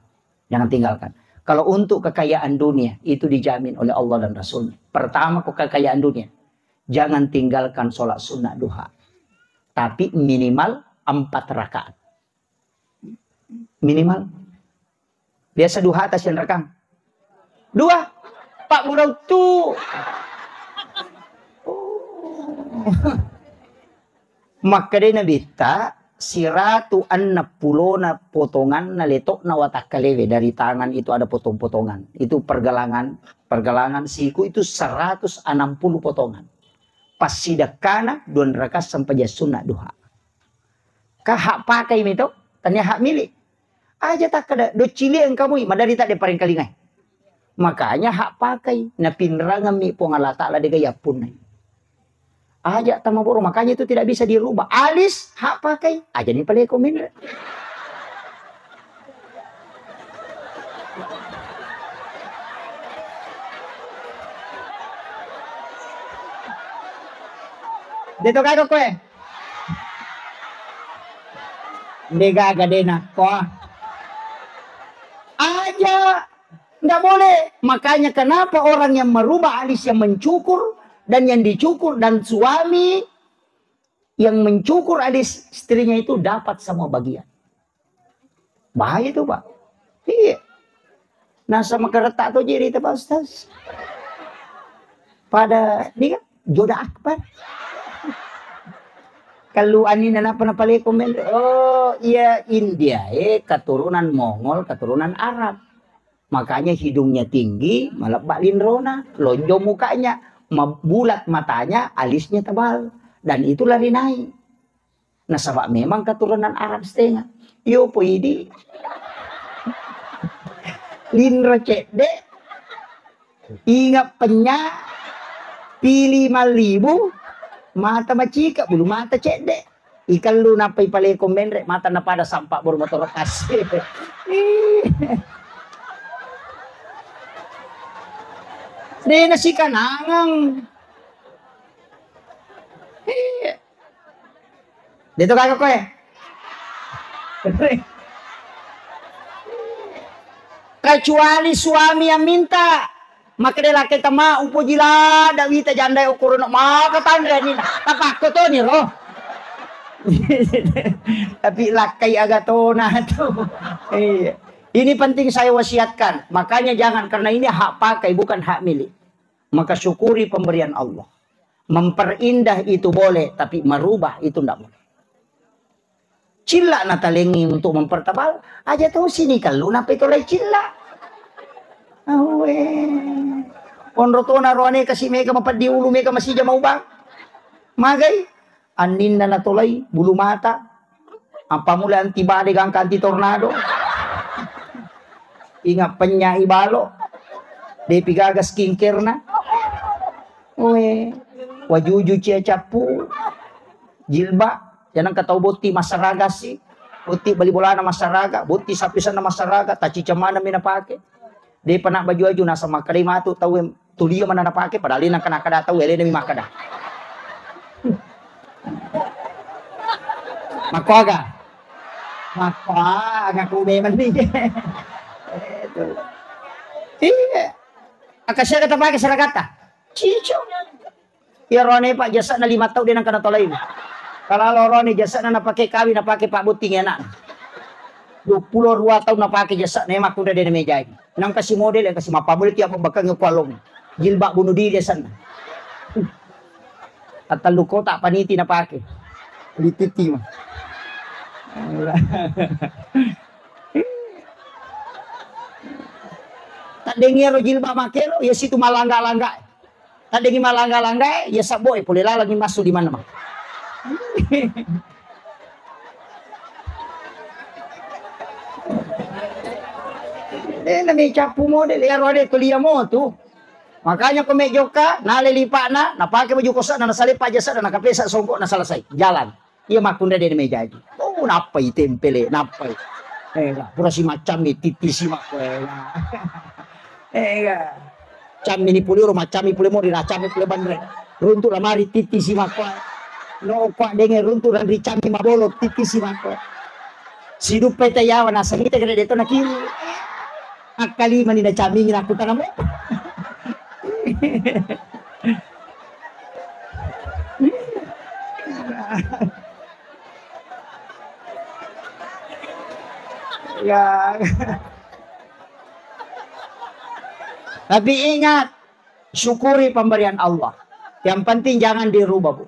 jangan tinggalkan. Kalau untuk kekayaan dunia itu dijamin oleh Allah dan Rasulnya. Pertama kekayaan dunia, jangan tinggalkan sholat sunnah duha. Tapi minimal 4 rakaat. Minimal. Biasa duha atas yang rekam. 2. Pak Burau tuh. Maka dia nabita 160 potongan na letok na watak kalewe. Dari tangan itu ada potong-potongan. Itu pergelangan siku itu 160 potongan. Pas sidakana don rakas sampai sunat duha. Kah hak pakai itu? Tanya hak milik. Aja tak kada do cili yang kamu madari tak de paling kalingai. Makanya hak pakai na pinrangan mi pongalata la de gaya pun. Aja tama boro, makanya itu tidak bisa dirubah. Alis hak pakai. Aja nih paling komen. Dito kayo ko eh. Nega gadena ko. Aja nggak boleh. Makanya kenapa orang yang merubah alis yang mencukur dan yang dicukur dan suami yang mencukur alis istrinya itu dapat semua bagian. Bahaya itu Pak. Iya. Nah sama keretak tuh jadi itu Pak Ustaz. Pada ini kan jodoh akbar. Kalau anin apa pale komen, oh iya India, keturunan Mongol, keturunan Arab. Makanya hidungnya tinggi, malah baklin rona, lonjong mukanya, bulat matanya, alisnya tebal, dan itu lari naik. Nah sebab memang keturunan Arab setengah. Yo po ini, linro cede, ingat penyak, pilih malibu. Mata macika, bulu mata cede. Ikan lu napai pale komen mata na pada sampak baru motor kasih. Dena si kanangang. Dito kayo ko eh. Kecuali suami yang minta. Maka dia laki tama upo jila dawita jandai ukuran maka tangga ni apa ko to ni ro. Tapi lakai agak tona tuh. Ini penting saya wasiatkan. Makanya jangan, karena ini hak pakai bukan hak milik. Maka syukuri pemberian Allah. Memperindah itu boleh, tapi merubah itu tidak boleh. Cila natalengi untuk mempertebal aja tahu sini kalau napa itu lagi cila. Awe, onrotona roane kasi meka mapadi ulu meka masih jama ubang. Magay, anin na natulay, bulu mata. Apa mula anti bade gang anti tornado. Ingat penya ibalo. Depi gaga skincare na. Oe, wajuju cia capu. Jilba, jangan kata buti masaraga sih. Buti bali bolana masaraga, buti sapisan na masaraga, taci camana mina pake. Di panak baju-baju nasa makarima tu tahu tulia mana nak pakai padahal ini nak kada tahu ele demi makada. Makoga. Makoga ku be man ni. Itu. Iya. Akasya kata pakai seragata. Cico. Ya rone Pak jasa na 5 tahun dia nang kana tolai. Kalau rone jasa na pakai kawin na pakai Pak Buting enak. 22 tahun na pakai jasa na emak udah dia meja ini. Nang kasih model yang kasih mapamul tiap bakal ngekwalong. Jilbab bunuh diri sana. Atau luko tak paniti na pakai. Lititi mah. Tak dengar jilbab makelo ya situ malangga-langga. Tak dengar malangga-langga ya saboy boleh lagi masuk di mana mah. Nami capu model ya rode kuliah mo tu. Makanya ko medyoka nalilipa na napake baju kosa na nasalipa jasa na nakapesa songko na selesai jalan. Iya makunda de meja aja. Oh napai tempele napai. Pura si macam ni titi si mak. Cam ini puliro macam ini puliro mo diracam ni puliro bandre. Runtuh lamari titi si mak. No kwa dengen runtuh dan ricam ni mabolo titi si mak. Sidup pete yawa na sangite kada deto na kiri. Akali manina camingin aku tanam. Ya. Tapi ingat, syukuri pemberian Allah. Yang penting jangan dirubah, Bu.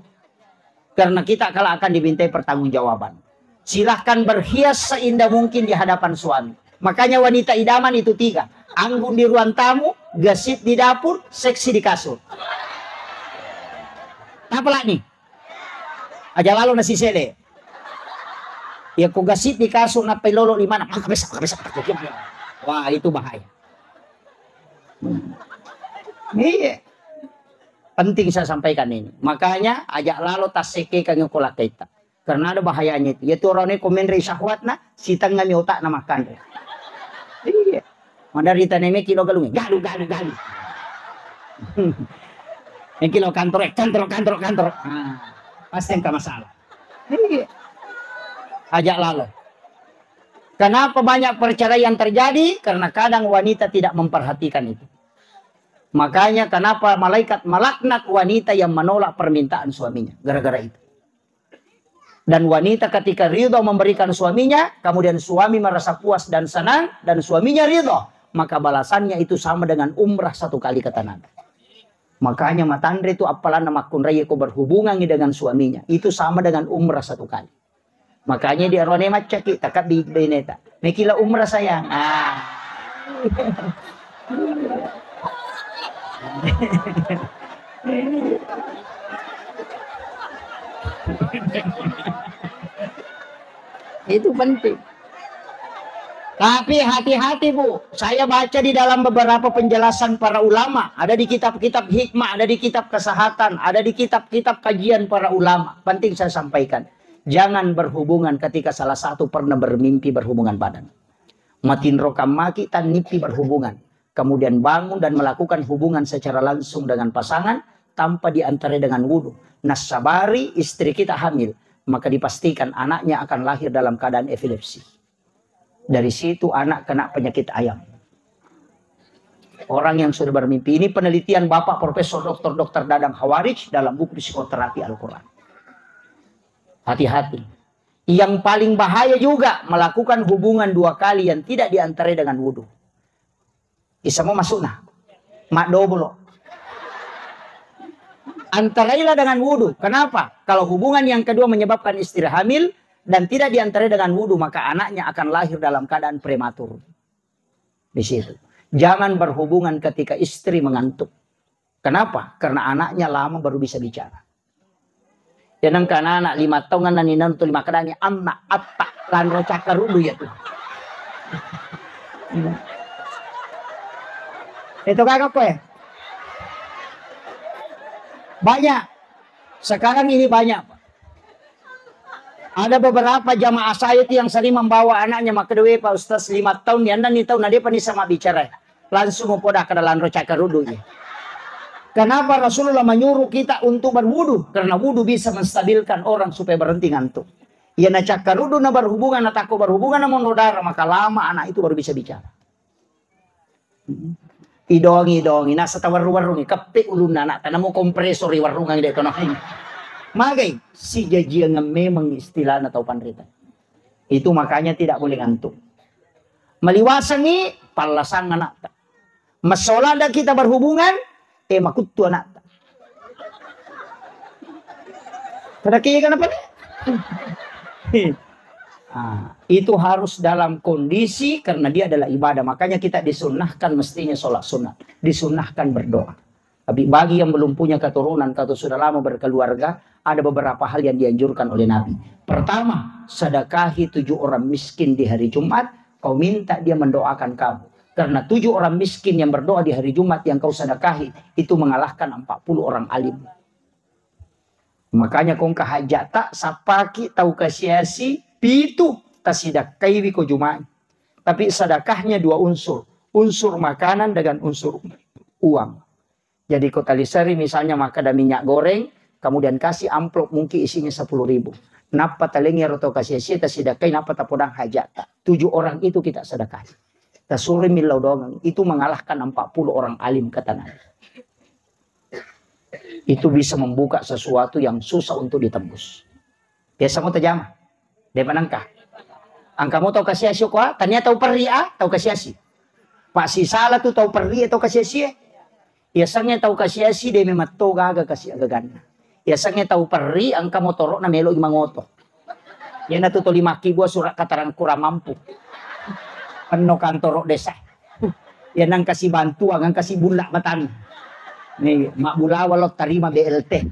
Karena kita kalau akan dimintai pertanggungjawaban. Silahkan berhias seindah mungkin di hadapan suami. Makanya wanita idaman itu 3. Anggun di ruang tamu, gesit di dapur, seksi di kasur. Apa lagi nih? Aja lalu nasi sele. Ya ku gesit di kasur, napai lolo di mana? Wah, itu bahaya. Iya. Penting saya sampaikan ini. Makanya ajak lalu tas seke kang kola kita. Karena ada bahayanya itu. Yaitu orang ini komen dari syahwat na, si tengah mi otak na makan. Iya. Mandari taneme kilo galung. Galu. Yang kilo kantor. Pasti enggak masalah. Iya. Ajak lalu. Kenapa banyak perceraian terjadi? Karena kadang wanita tidak memperhatikan itu. Makanya kenapa malaikat melaknat wanita yang menolak permintaan suaminya. Gara-gara itu. Dan wanita ketika ridho memberikan suaminya, kemudian suami merasa puas dan senang, dan suaminya ridho, maka balasannya itu sama dengan umrah 1 kali kata Nabi. Makanya matandre itu apalan nama kunraya ko berhubungan dengan suaminya. Itu sama dengan umrah 1 kali. Makanya di arwane maca kita kak di beneta. Mekila umrah sayang. Itu penting. Tapi hati-hati Bu. Saya baca di dalam beberapa penjelasan para ulama. Ada di kitab-kitab hikmah, ada di kitab kesehatan, ada di kitab-kitab kajian para ulama. Penting saya sampaikan. Jangan berhubungan ketika salah satu pernah bermimpi berhubungan badan. Matin rokam maki tan nipi berhubungan. Kemudian bangun dan melakukan hubungan secara langsung dengan pasangan tanpa diantarai dengan wudhu. Nasabari istri kita hamil. Maka dipastikan anaknya akan lahir dalam keadaan epilepsi. Dari situ anak kena penyakit ayam. Orang yang sudah bermimpi. Ini penelitian Bapak Profesor Dr. Dadang Hawarij dalam buku Psikoterapi Al-Quran. Hati-hati. Yang paling bahaya juga melakukan hubungan 2 kali yang tidak diantarai dengan wudhu. Isa mau masuk nah. Mak doblo. Antarailah dengan wudhu. Kenapa? Kalau hubungan yang kedua menyebabkan istri hamil dan tidak diantarai dengan wudhu, maka anaknya akan lahir dalam keadaan prematur. Di situ. Jangan berhubungan ketika istri mengantuk. Kenapa? Karena anaknya lama baru bisa bicara. Jangan karena anak 5 tahun dan ninan tu 5 kadang anak atak lanro cakar dulu ya tuh. Itu kakak ya. Banyak. Sekarang ini banyak. Ada beberapa jamaah saya itu yang sering membawa anaknya maka dewe Pak Ustaz 5 tahun ya dan tahu dia pandai sama bicara. Langsung poda ke dalam rocaka rudunya. Kenapa Rasulullah menyuruh kita untuk berwudu? Karena wudu bisa menstabilkan orang supaya berhenti ngantuk. Ya na cakar rudu na berhubungan na tako berhubungan na monodara maka lama anak itu baru bisa bicara. Idongi nasa tawar-warungi kape ulun anak tanamu kompresor warungan ide kono hain. Magai si jajian memang istilah atau panrita. Itu makanya tidak boleh ngantuk. Meliwasan ni palasan anak. Masalah ada kita berhubungan makutu anak. Terakhir kenapa? Itu harus dalam kondisi karena dia adalah ibadah. Makanya kita disunahkan mestinya sholat sunat. Disunahkan berdoa. Tapi bagi yang belum punya keturunan, atau sudah lama berkeluarga, ada beberapa hal yang dianjurkan oleh Nabi. Pertama, sedekahi 7 orang miskin di hari Jumat. Kau minta dia mendoakan kamu. Karena 7 orang miskin yang berdoa di hari Jumat yang kau sedekahi, itu mengalahkan 40 orang alim. Makanya kau kahajat tak sapaki tau kasiasi pitu tasidakai wiko Jumat. Tapi sedekahnya 2 unsur. Unsur makanan dengan unsur uang. Jadi kau talisari misalnya makan ada minyak goreng. Kemudian kasih amplop mungkin isinya 10.000. Napa talengi atau kasiasi tasidakai napa tapodang hajat tak. 7 orang itu kita sedekahi. Tasuri milau dong. Itu mengalahkan 40 orang alim kata Nabi. Itu bisa membuka sesuatu yang susah untuk ditembus. Biasa mau terjamah. Dia manangkah? Angkamu tahu kasiasi kok? Tanya tahu perri tahu kasiasi. Pak si salah tuh tahu perri atau kasiasi? Biasanya tahu kasiasi dia memang toga agak kasih agak gana. Biasanya tahu perri angka motorok na melo mangoto. Yan na tuto 5,000 surat katarang kurang mampu. Penuh kantor desa. Yan ang kasih bantuan, ang kasih bulak batan. Nih, mak bula walot tarima BLT.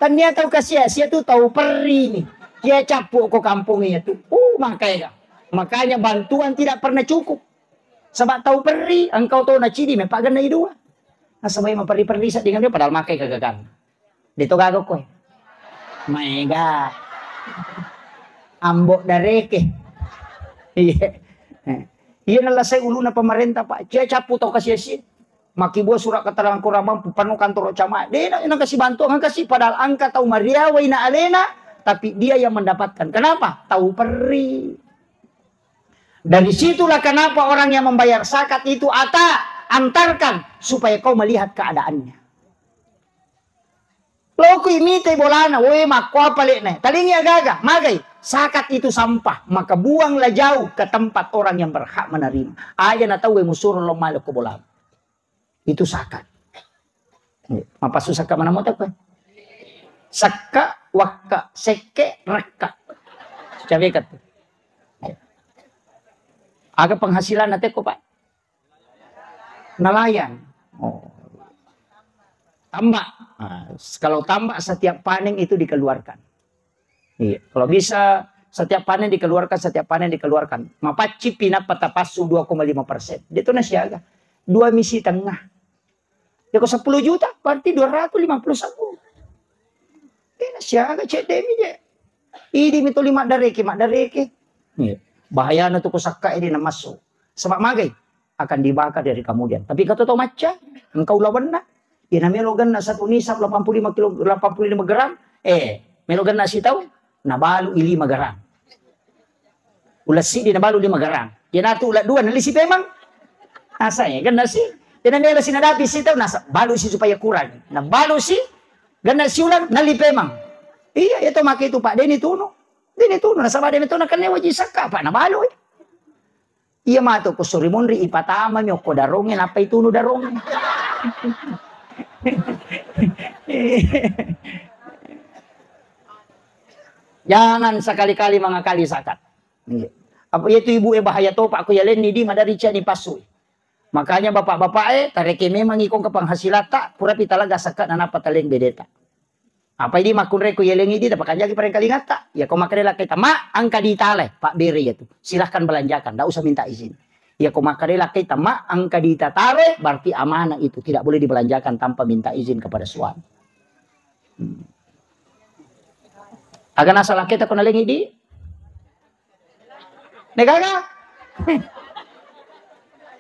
Tanya tahu kasih sia tuh tahu peri nih. Dia capuk ke kampungnya tuh. Makanya bantuan tidak pernah cukup. Sebab tahu peri, engkau tahu na cidi me pagan na idua. Nasabay mapari-pari sa dengan dia padahal makai kagagan. Dito gagok ko. Maiga. Ambok dareke. Iya. Iya nalasay ulo na pemerintah Pak. Dia capu tau kasih si. Makibuah surat keterangan kurang mampu penuh kantor cama. Dia nak kasih bantuan, kasih padahal angka tahu Maria waina alena, tapi dia yang mendapatkan. Kenapa? Tahu peri. Dari situlah kenapa orang yang membayar zakat itu antarkan supaya kau melihat keadaannya. Loku imite bolana, we makwa palit nih. Talingi agaga, magai. Zakat itu sampah, maka buanglah jauh ke tempat orang yang berhak menerima. Aja na tahu we musur lo malu ke bola. Itu zakat. Apa susah ke mana mau tahu? Saka, waka, seke, reka. Cabe kata. Agak penghasilan nanti kok Pak. Nelayan. Oh. Tambak. Nah, kalau tambak setiap panen itu dikeluarkan. Iya. Kalau bisa setiap panen dikeluarkan. Mapaci pina patapasu 2,5%. Dia itu nasiaga. 2 misi tengah. Ya kok 10 juta berarti 251. Nasiaga cek demi je. Ini mito 5 dareke. Iya. Bahaya na tuh kusaka ini na masuk. Sebab magai akan dibakar dari kemudian. Tapi kata tahu maca, engkau lawan na. Ya namanya logan na satu nisab 85 gram. Melogan na si tahu, nabalu 5 gram. Ulas si di nabalu 5 gram. Ya natu ulat 2 nalisi memang. Asanya kan nasi. Ya namanya si nadapi si tahu nasa balu si supaya kurang. Nabalu si gan nasi ulan nalipe memang. Iya itu make itu Pak Deni tuno. Dini tuno nasaba dini tuno kan wajib saka Pak nabalo. Iya mato ko suri monri ipatama mi ko darongin apa itu nu darongin. Jangan sekali-kali mengakali zakat. Apa itu ibu bahaya to Pak ko yalen ni di madari ni pasu. Makanya bapak-bapak tareke memang ikong ke penghasilan tak pura pitalaga zakat na apa taleng bedeta. Apa ini makun reko yeleng ini dapat kanjaki pereng kali ngata. Ya kau makarela kita mak angka di tale Pak Beri itu. Silahkan belanjakan, tidak usah minta izin. Ya kau makarela kita mak angka di tare berarti amanah itu tidak boleh dibelanjakan tanpa minta izin kepada suami. Agan asal kita kena lengi di negara.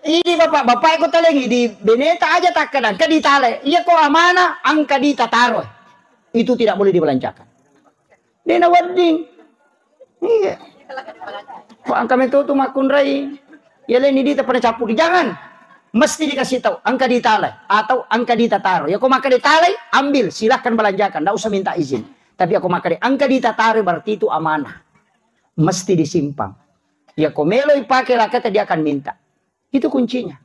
Ini bapak ikut talengi di beneta aja tak kadang di tale. Iya kau amanah angka di taro. Itu tidak boleh dibelanjakan. Dena wading. Iya. Kok angka itu makun rai. Ya lain ini pernah capur. Jangan. Mesti dikasih tahu. Angka di talai. Atau angka di tataro. Ya kau makan di talai. Ambil. Silahkan belanjakan. Tidak usah minta izin. Tapi aku makan di angka di tataro. Berarti itu amanah. Mesti disimpan. Ya kau meloi pakai laketa dia akan minta. Itu kuncinya.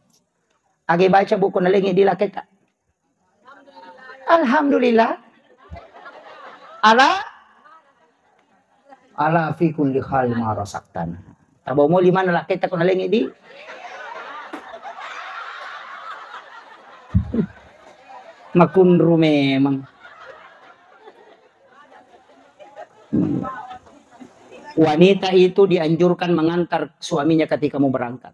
Agi baca buku nalengi di laketa. Alhamdulillah. Ala fi kulli hal ma rasaktana. Tabo mo 5 na lakita ko nalengi di. Makunru memang. Wanita itu dianjurkan mengantar suaminya ketika mau berangkat.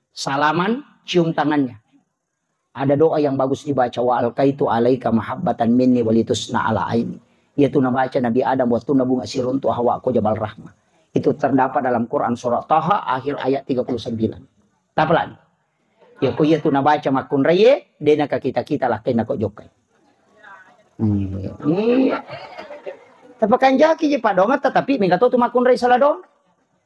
Salaman, cium tangannya. Ada doa yang bagus dibaca wa alqaitu alaika mahabbatan minni walitusna ala aini. Yaitu nabaca Nabi Adam waktu nabunga siruntu hawaku jabal rahmah. Itu terdapat dalam Quran surah Taha akhir ayat 39. Tapalan. Ya ko yaitu nabaca makun raye dena ka kita lah kena kok jokai. Iya. Tapakan jaki je Pak Dongat tetapi mingga tu makun raye salah dong.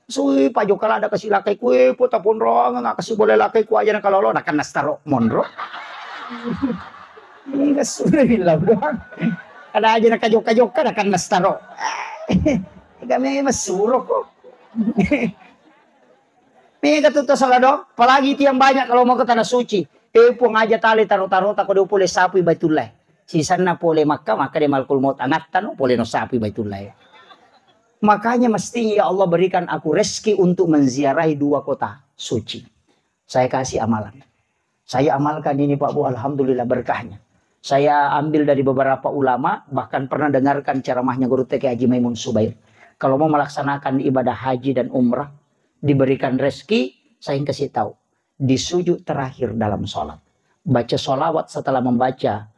Sui Pak Jokala ada kasih lakai kue po tapon rong nggak kasih boleh lakai ku aja nak kalau lo nak nas taro monro. Enggak sudah bilang doang. Ada aja nak kajoka-joka akan nastaro. Kami masuro kok. Mega tuh salah dong. Apalagi itu yang banyak kalau mau ke tanah suci. Pung aja tali taruh-taruh tak kau boleh sapi baitullah. Si sana boleh maka dia malkul maut anak tanu boleh no sapi baitullah. Makanya mestinya ya Allah berikan aku rezeki untuk menziarahi 2 kota suci. Saya kasih amalan. Saya amalkan ini Pak Bu, alhamdulillah berkahnya. Saya ambil dari beberapa ulama, bahkan pernah dengarkan ceramahnya Guru TK Haji Maimun Subair. Kalau mau melaksanakan ibadah haji dan umrah, diberikan rezeki, saya kasih tahu. Di sujud terakhir dalam sholat. Baca sholawat setelah membaca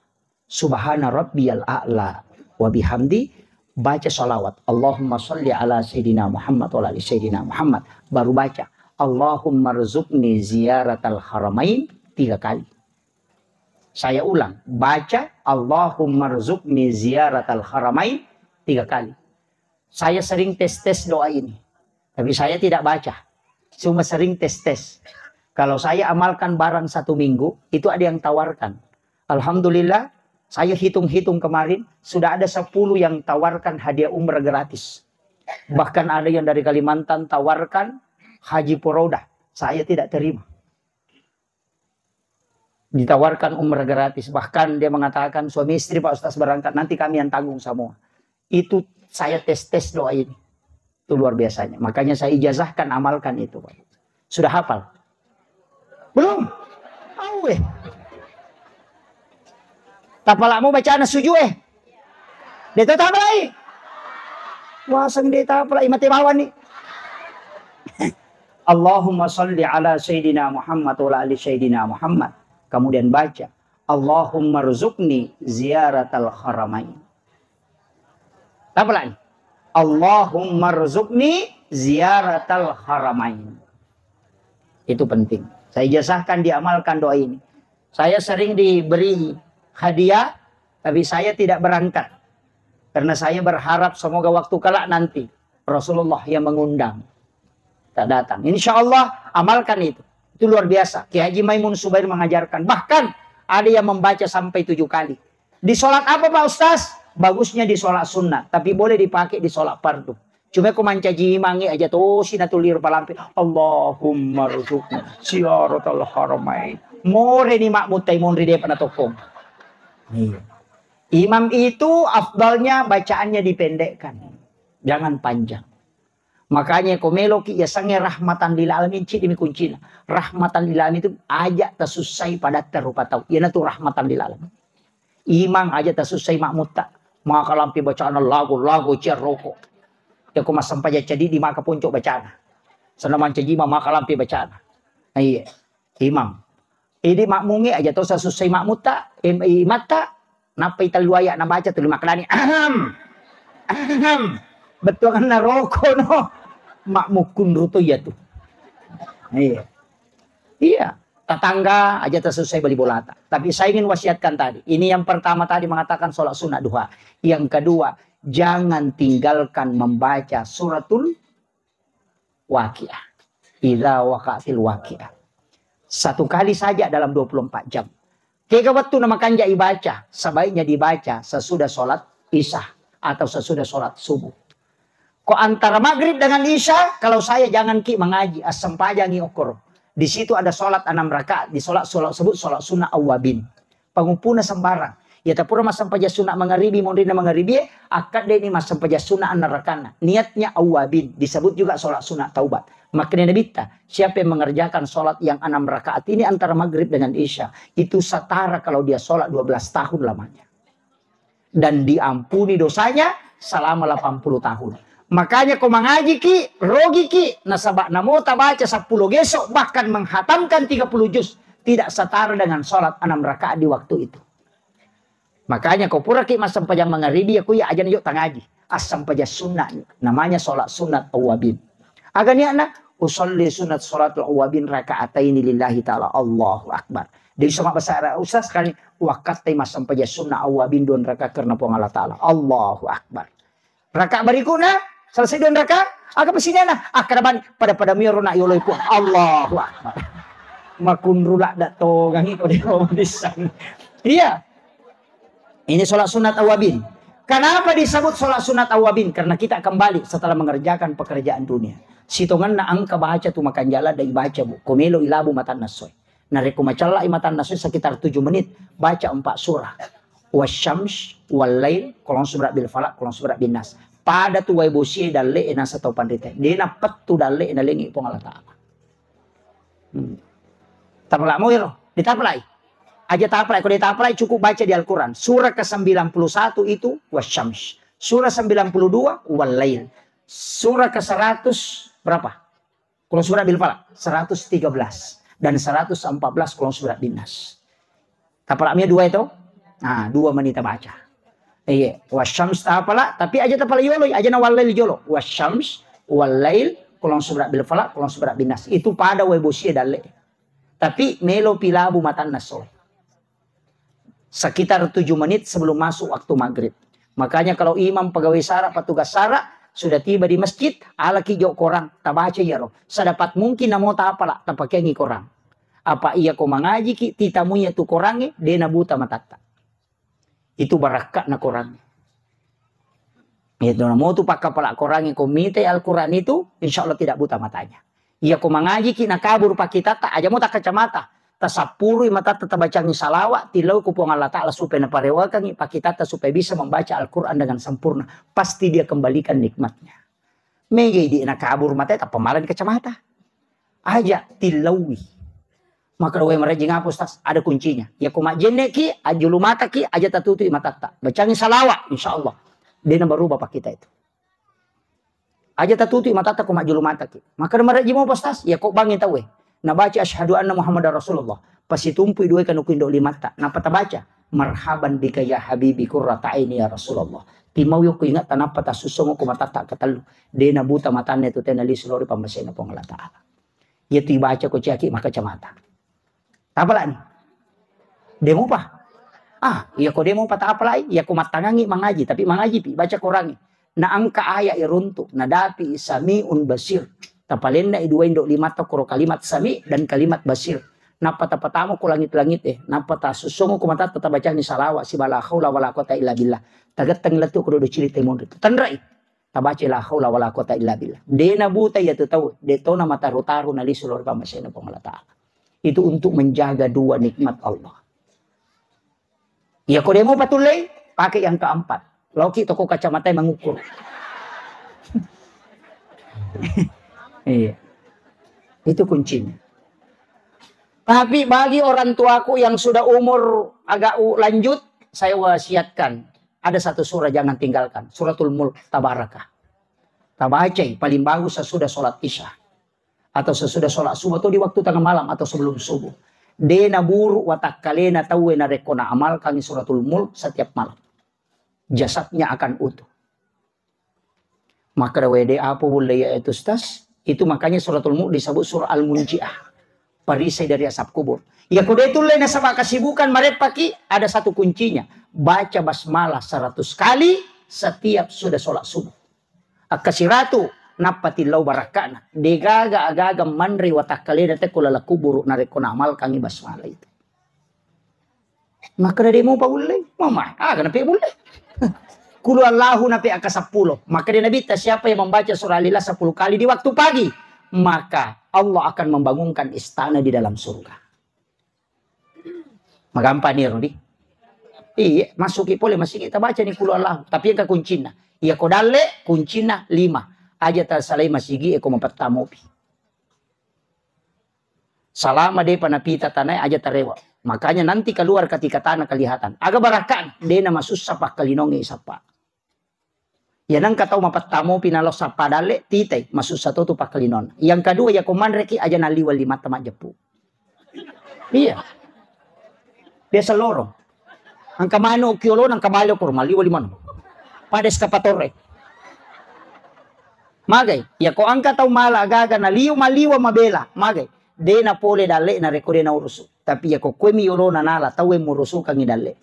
Subhana Rabbiyal A'la wa bihamdi, baca sholawat. Allahumma sholli ala Sayyidina Muhammad wa ala Sayyidina Muhammad. Baru baca Allahumma rzuqni ziyaratal haramain 3 kali. Saya ulang, baca Allahumma rzuqni ziyaratal haramain 3 kali. Saya sering tes-tes doa ini. Tapi saya tidak baca. Cuma sering tes-tes. Kalau saya amalkan barang 1 minggu, itu ada yang tawarkan. Alhamdulillah, saya hitung-hitung kemarin, sudah ada 10 yang tawarkan hadiah umrah gratis. Bahkan ada yang dari Kalimantan tawarkan haji porodah. Saya tidak terima. Ditawarkan umrah gratis. Bahkan dia mengatakan suami istri Pak Ustaz berangkat, nanti kami yang tanggung semua. Itu saya tes-tes doa ini. Itu luar biasanya. Makanya saya ijazahkan amalkan itu Pak. Sudah hafal? Belum? Awe. Tapalamu bacaan suju Dito taplay. Wasang di taplay mati bawan ni. Allahumma sholli ala Sayyidina Muhammad wa ala ali Sayyidina Muhammad. Kemudian baca Allahumma rzuqni ziyaratal haramain. Apa lagi? Allahumma rzuqni ziyaratal haramain. Itu penting. Saya ijazahkan diamalkan doa ini. Saya sering diberi hadiah, tapi saya tidak berangkat. Karena saya berharap semoga waktu kelak nanti Rasulullah yang mengundang. Tak datang. Insya Allah amalkan itu. Itu luar biasa. Kiai Haji Maimun Subair mengajarkan. Bahkan ada yang membaca sampai 7 kali. Di sholat apa Pak Ustaz? Bagusnya di sholat sunnah. Tapi boleh dipakai di sholat fardu. Cuma aku mancaji mangi aja tuh. Sinatulir palampi. Allahumma rzuqni ziyaratal haramain. More ni mak mutai monri dia pada tokong. Imam itu afdalnya bacaannya dipendekkan. Jangan panjang. Makanya komelo ki ya sange rahmatan lil alamin cik demi kuncina. Rahmatan lil alamin itu aja tersusai pada terupa tahu. Ia tu rahmatan lil alamin. Imam aja tersusai makmut tak. Maka lampi bacaan lagu cer rokok. Ya aku masam paja jadi di maka puncuk bacaan. Sana mancaji maka lampi bacaan. Iya. Imam. Ini makmungi aja tu tersusai makmut tak. Imam tak. Napa ita luaya na baca tu lima kelani. Betul kan na rokok no. Makmukun ruto ya tuh. Iya. Iya. Tetangga aja terselesai beli bolata. Tapi saya ingin wasiatkan tadi. Ini yang pertama tadi mengatakan sholat sunat duha. Yang kedua, jangan tinggalkan membaca suratul Waqiah. Idza waqa'atil waqiah. 1 kali saja dalam 24 jam. Tiga waktu nama kanja ibaca. Sebaiknya dibaca sesudah sholat isya atau sesudah sholat subuh. Kok antara maghrib dengan isya, kalau saya jangan ki mengaji, asam pajangi ukur. Di situ ada sholat 6 rakaat, di sholat sebut sholat sunnah awabin. Pengumpuna sembarang. Ya tapura masam paja sunnah mangaribi, mondrina mangaribi, akad ini masam paja sunnah anarakana. Niatnya awabin, disebut juga sholat sunnah taubat. Makanya nabita, siapa yang mengerjakan sholat yang 6 rakaat ini antara maghrib dengan isya, itu setara kalau dia sholat 12 tahun lamanya. Dan diampuni dosanya selama 80 tahun. Makanya kau mengaji ki, rogi ki, nasabak namo baca 10 gesok, bahkan menghatamkan 30 juz. Tidak setara dengan sholat 6 rakaat di waktu itu. Makanya kau pura ki masam pajang mengaribi, aku ya ajan yuk tangaji. Asam pajang sunnah, namanya sholat sunat awabin. Agaknya anak, usolli sunat sholatul awabin raka'ataini lillahi ta'ala, Allahu Akbar. Dari sama bahasa Ustaz sekali, wakatai masam pajang sunnah awabin 2 rakaat karena Allah Ta'ala, Allahu Akbar. Rakaat berikutnya, selesai 2 rakaat, agak pesinana, akraban pada miruna yoloi pun Allahu Akbar. Makun rulak dato gangi ko disan. Iya. Ini sholat sunat awabin. Kenapa disebut sholat sunat awabin? Karena kita kembali setelah mengerjakan pekerjaan dunia. Sitongan na angka baca tu makan jala dari baca bu. Komelo ilabu matan nasoy. Nareku macala matan nasoy sekitar 7 menit. Baca 4 surah. Wasyams, walail, kolong surat bil falak, kolong surat bin nas. pada tu wai bosi dalle ena sa tau pandite. Dena petu dalle ena lengi pong Allah Ta'ala. Tapala mo yero, ditaplay. Aja taplay, kalau ditaplay cukup baca di Al-Quran. Surah ke-91 itu wasyams. Surah 92 wal-lail. Surah ke-100 berapa? Kalau surah Bil Falaq 113 dan 114 kalau surah Bin-Nas. Tapalaknya 2 itu. Nah, 2 menit baca. Iya, wasyams tapala, tapi aja tapala yolo, aja na wal-lail yolo. Wasyams wal-lail kalau surah Bil Falaq, kalau surah Bin-Nas. Itu pada webosia dalle. Tapi melo pilabu matan nasoy. Sekitar 7 menit sebelum masuk waktu maghrib. Makanya kalau imam pegawai sara, petugas sara sudah tiba di masjid, ala kijau korang, tabaca ya roh. Sedapat mungkin namo tapala, tapakengi korang. Apa iya ko mangaji ki, titamunya tu korangi, dena buta matata. Itu barakat na korangi. Itu namo tu pakapala korangi komite Al-Quran itu, insya Allah tidak buta matanya. Iya ko mangaji ki nakabur pakitata, aja mo tak kacamata. Tasapuri mata tetap bacangi salawat tilau kupong Allah Ta'ala supaya naparewakan pakitata supaya bisa membaca Al-Quran dengan sempurna. Pasti dia kembalikan nikmatnya. Megi di nakabur mata tak pemalan kacamata. Aja tilawi. Maka we merejing hapus tas ada kuncinya. Ya kuma jenne ki ajulu mata ki aja tatutu mata tak. Bacangi salawat insyaallah. Dia berubah pak kita itu. Aja tatutu mata tak kuma ajulu mata ki. Maka merejing mau tas ya kok bangin tahu nabaca asyhadu anna Muhammadar Rasulullah. Pasti tumpui dua kan ukuindo limata. Napa tabaca? Marhaban bika ya habibi qurrata aini ya Rasulullah. Timau yo ko ingat tanapa ta susongo ko matata katalu. Dena buta matane tu tena lisulori pamasena pong Allah Ta'ala. Ya tibaca ko ciaki maka camata. Tapala ni. Demo pa. Iya ko demo pa tapalai, iya ko matangangi mangaji tapi mangaji pi baca korangi. Na angka ayat iruntu, na dapi samiun basir. Tapalenda iduain dok lima kuro kalimat sami dan kalimat basir. Napa tapatamu ko langit-langit napa ta susongo ko mata tetap baca ni salawa si bala haula wala quwata illa billah. Tagatang latu ko do cili temon itu. Tandrai. Tabaca la haula wala quwata illa billah. Dena buta ya tu tahu, detona mata rotaru na lisulor pamasena pong Allah Ta'ala. Itu untuk menjaga 2 nikmat Allah. Ya ko demo patulay, pakai yang keempat. Loki toko kacamata yang mengukur. Iya. Itu kuncinya. Tapi bagi orang tuaku yang sudah umur agak lanjut, saya wasiatkan. Ada satu surah jangan tinggalkan. Suratul Mulk Tabarakah. Tabacai paling bagus sesudah sholat isya. Atau sesudah sholat subuh. Atau di waktu tengah malam. Atau sebelum subuh. Dena buru watakkalena tawe na rekona amal kami suratul Mulk setiap malam. Jasadnya akan utuh. Maka wede apa boleh itu stas. Itu makanya suratul Mulk disebut surah Al-Munji'ah. Perisai dari asap kubur. Ya kuda itu lain sama kesibukan maret pagi. Ada satu kuncinya. Baca basmalah 100 kali setiap sudah sholat subuh. Akasiratu napatilaw barakana. Degaga agaga manri watakkalena tekulala kubur narekona amal kangi basmalah itu. Maka dari mau pa boleh. Mama, kenapa boleh? Kulu Allahu napi angka 10. Maka dia Nabi siapa yang membaca surah Al-Ikhlas 10 kali di waktu pagi, maka Allah akan membangunkan istana di dalam surga. Magampa nih Rudi. Iya, masuki boleh masih kita baca nih kulu Allahu. Tapi yang kuncina, iya kodale kuncina 5. Aja tersalai masigi eko mempertamopi. Salama deh panapita tanai aja tarewa. Makanya nanti keluar ketika tanah kelihatan. Aga barakan dena masus sapa kalinongi sapa. Ya nang katau mapatamo pinalo sapa dale titay masus satu tu pakalinon. Yang kedua ya komanreki aja naliwal 5 teman jepu. Iya. Dia selorong. Ang kamano kiolo nang kamalo por maliwal 5. Pada eskapatore. Magay, ya ko ang katau mala agaga naliw maliwa mabela. Magay. Dena pole dale na rekode na urusu. Tapi ya ko kwemi yolo na nala tawe murusu kang idale.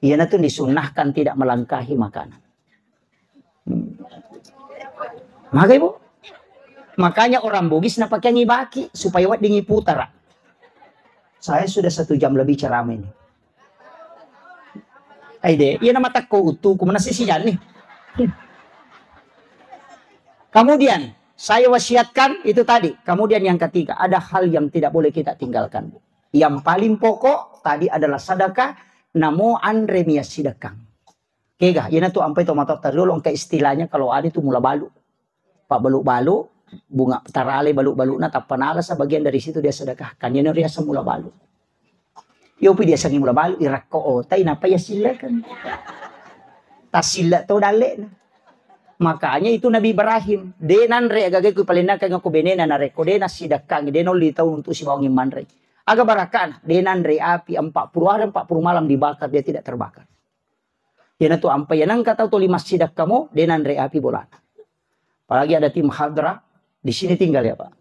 Iya na to disunahkan tidak melangkahi makanan. Magay po. Makanya orang Bugis na pakai ngibaki supaya wat dingi putara. Saya sudah 1 jam lebih ceramah ini. Ay de, iya na matak ko utu kumana sisiyan nih. Kemudian saya wasiatkan itu tadi. Kemudian yang ketiga, ada hal yang tidak boleh kita tinggalkan. Yang paling pokok tadi adalah sedekah, namo andre mia sedekah. Kega, yan na to ampay to matatariol ang kaistilanya kalau ada itu mula balu. Pak balu-balu, bunga tarale balu-balu na tapanala sa bagian dari situ dia sedekahkan. Yan na rin sa mula balu. Yopi dia sangi mula balu, irak ko otay, napaya sila kan. Tas sila to dali na. Makanya itu Nabi Ibrahim. Denan re agagay ko palinakan nga kubenena na re. Kodena sidakang. Denan litaw untuk si bawang iman re. Aga barakan. Denan re api 40 hari 40 malam dibakar. Dia tidak terbakar. Yan na to ampay. Yan ang kataw to 5 sidak kamo. Denan re api bolan. Apalagi ada tim hadra. Di sini tinggal ya Pak.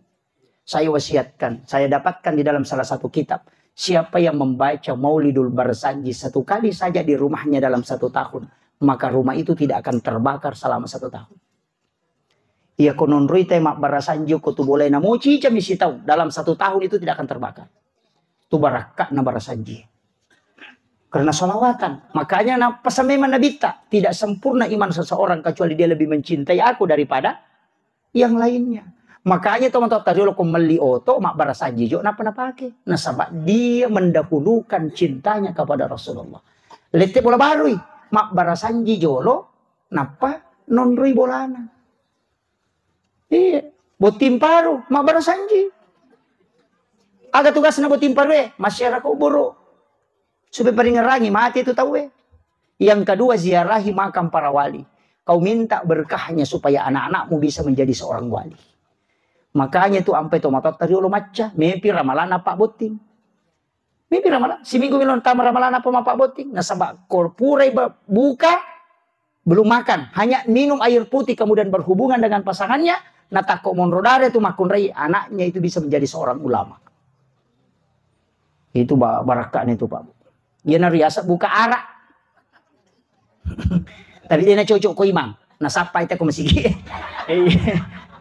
Saya wasiatkan. Saya dapatkan di dalam salah satu kitab. Siapa yang membaca Maulidul Barzanji 1 kali saja di rumahnya dalam 1 tahun. Maka rumah itu tidak akan terbakar selama 1 tahun. Ia konon ruite mak barasanjo ko tu boleh na mochi misi tahu dalam 1 tahun itu tidak akan terbakar. Tu barakat na barasanji. Karena salawatan. Makanya na pasamema nabita tidak sempurna iman seseorang kecuali dia lebih mencintai aku daripada yang lainnya. Makanya teman-teman tadi lo kembali oto mak barasanji jo napa pakai. Nah sebab dia mendahulukan cintanya kepada Rasulullah. Lete bola barui. Mak barasanji jolo, napa nonrui bolana. Iya, botim paru, mak barasanji. Aga tugas na botim paru masyarakat boro. Supaya peringerangi mati itu tahu Yang kedua ziarahi makam para wali. Kau minta berkahnya supaya anak-anakmu bisa menjadi seorang wali. Makanya itu ampe tomatot tadi lo maca, mepi ramalana Pak Boting. Mimpi ramalan. Si minggu milon tama ramalan apa Pak Boting. Nasabak korpure buka. Belum makan. Hanya minum air putih kemudian berhubungan dengan pasangannya. Natako monrodare itu makun rai. Anaknya itu bisa menjadi seorang ulama. Itu barakan itu Pak. Dia nariasa buka arak. Tapi dia na cocok ko imang. Nasapa ita ko masigi.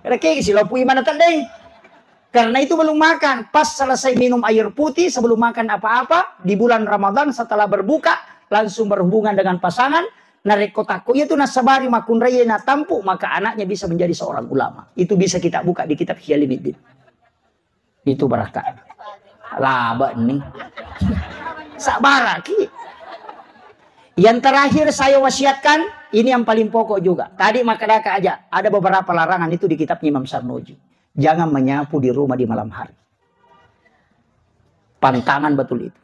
Kaya kaya si lopu iman na tandeng. Karena itu belum makan. Pas selesai minum air putih, sebelum makan apa-apa, di bulan Ramadan setelah berbuka, langsung berhubungan dengan pasangan, narekotaku itu nasabari makun raya na tampu, maka anaknya bisa menjadi seorang ulama. Itu bisa kita buka di kitab Hiyalimiddin. Itu barakat. Laba nih. Sabaraki. Yang terakhir saya wasiatkan, ini yang paling pokok juga. Tadi makadaka aja, ada beberapa larangan itu di kitab Imam Sarnoji. Jangan menyapu di rumah di malam hari. Pantangan betul itu.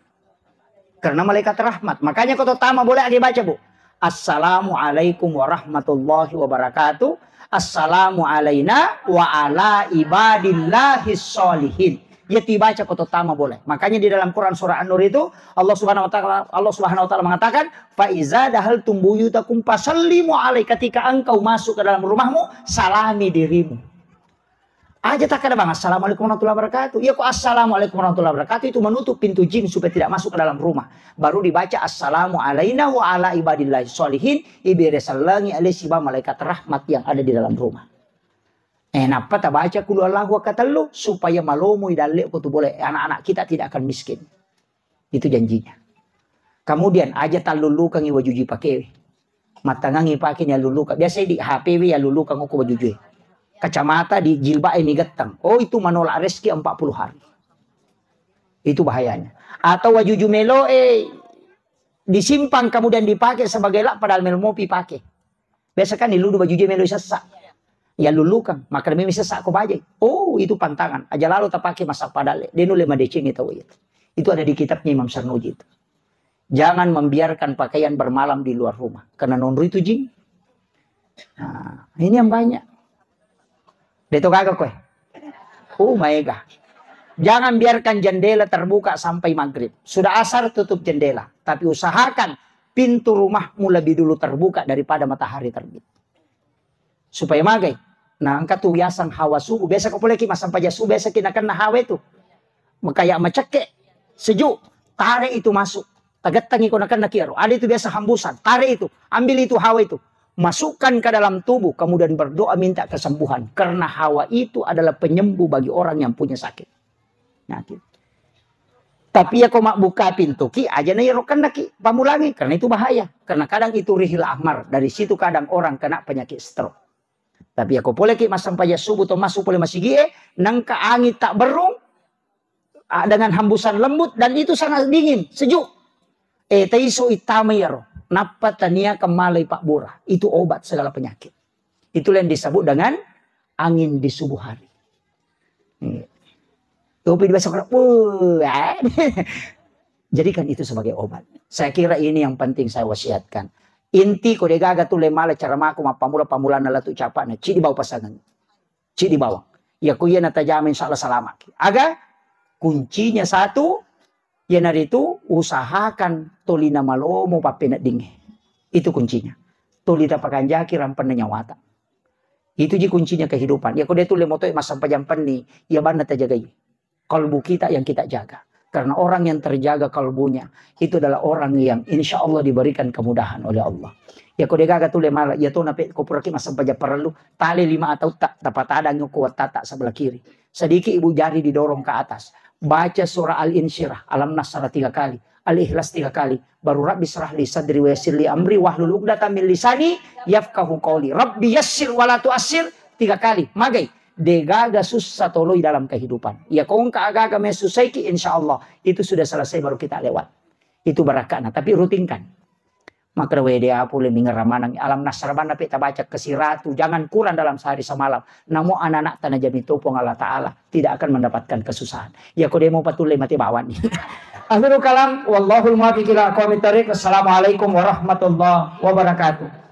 Karena malaikat rahmat. Makanya kau tama boleh lagi baca Bu. Assalamualaikum warahmatullahi wabarakatuh. Assalamu alaina wa ala ibadillahis sholihin. Ya dibaca kau tama boleh. Makanya di dalam Quran surah An-Nur itu Allah Subhanahu wa taala mengatakan fa iza dahaltum buyutakum fasallimu alaihi. Ketika engkau masuk ke dalam rumahmu, salami dirimu. Aja tak ada bang, assalamualaikum warahmatullahi wabarakatuh. Ya kok assalamualaikum warahmatullahi wabarakatuh itu menutup pintu jin supaya tidak masuk ke dalam rumah. Baru dibaca assalamu alaina wa ala ibadillahi sholihin. Ibiresalangi alaihi malaikat rahmat yang ada di dalam rumah. Napa tak baca kulu Allahu akatalu supaya malomu idalek kutu boleh anak-anak kita tidak akan miskin. Itu janjinya. Kemudian aja talulukan iwa juji pakai. Matangangi pakai nya lulukan. Biasa di HP ya lulukan aku bajuju. Kacamata di jilbab ini getang. Oh itu menolak rezeki 40 hari. Itu bahayanya. Atau wajuju melo disimpan kemudian dipakai sebagai lak padahal melo mopi pakai. Biasa kan dilulu wajuju melo sesak. Ya lulukan. Maka demi sesak ko bajai. Oh itu pantangan. Aja lalu tak pakai masak padale. Dia nulis madecing itu. Itu ada di kitabnya Imam Sarnoji itu. Jangan membiarkan pakaian bermalam di luar rumah. Karena nonru itu jin. Nah, ini yang banyak. Deto kagak kowe. Oh my God. Jangan biarkan jendela terbuka sampai maghrib. Sudah asar tutup jendela. Tapi usahakan pintu rumahmu lebih dulu terbuka daripada matahari terbit. Supaya magai. Nah angkat tuh biasang hawa suhu. Biasa kau boleh kimas sampai jasu. Biasa kinakan na hawa itu. Makanya macake. Sejuk. Tarik itu masuk. Tagatang ko nakan nakiro. Ada itu biasa hambusan. Tarik itu. Ambil itu hawa itu. Masukkan ke dalam tubuh, kemudian berdoa minta kesembuhan. Karena hawa itu adalah penyembuh bagi orang yang punya sakit. Nah, gitu. Tapi ya kau mak buka pintu, ki aja nairokan naki pamulangi. Karena itu bahaya. Karena kadang itu rihil ahmar. Dari situ kadang orang kena penyakit stroke. Tapi ya kau boleh ki masang payah subuh atau masuk boleh masih gie. Nangka angin tak berung. Dengan hembusan lembut dan itu sangat dingin, sejuk. Taiso itamayaro. Napa tania kemalai pak bora. Itu obat segala penyakit. Itulah yang disebut dengan angin di subuh hari. Kopi dibesok. Jadikan itu sebagai obat. Saya kira ini yang penting saya wasiatkan. Inti kode gaga tu lemala cara maku ma pamula nala tu capa na ci di bawah pasangan. Ci di bawah. Ya ku na tajamin insyaallah selamat. Aga kuncinya satu, ya nari itu usahakan tolina malomo papena dinghe. Itu kuncinya. Tolita pakanjaki rampan nyawata. Itu ji kuncinya kehidupan. Ya kode tu lemoto mas sampai jam peni, ya banda tajagai. Kalbu kita yang kita jaga. Karena orang yang terjaga kalbunya itu adalah orang yang insya Allah diberikan kemudahan oleh Allah. Ya kode gaga tu lemala ya tu nape kopuraki mas sampai jam perlu tali 5 atau tak dapat ada kuat tata sebelah kiri. Sedikit ibu jari didorong ke atas. Baca surah Al-Insyirah, Alam Nasrah 3 kali, Al-Ikhlas 3 kali, baru Rabbi syrah li sadri wa yassir li amri wahlul 'uqdatam min lisani yafqahu qawli. Rabbi yassir wa la tu'assir 3 kali. Magai degaga susah toloi dalam kehidupan. Ya kau agak mesusaiki insya Allah itu sudah selesai baru kita lewat. Itu barakana. Tapi rutinkan. Maka dia pula mingeramanang alam nasraban tapi kita baca kesiratu. Jangan kurang dalam sehari semalam. Namun anak-anak tanah jami topong Allah Ta'ala tidak akan mendapatkan kesusahan. Ya kau dia mau patulai mati bawan. Akhirul kalam. Wallahul muwaffiq ila aqwamit thoriq. Assalamualaikum warahmatullahi wabarakatuh.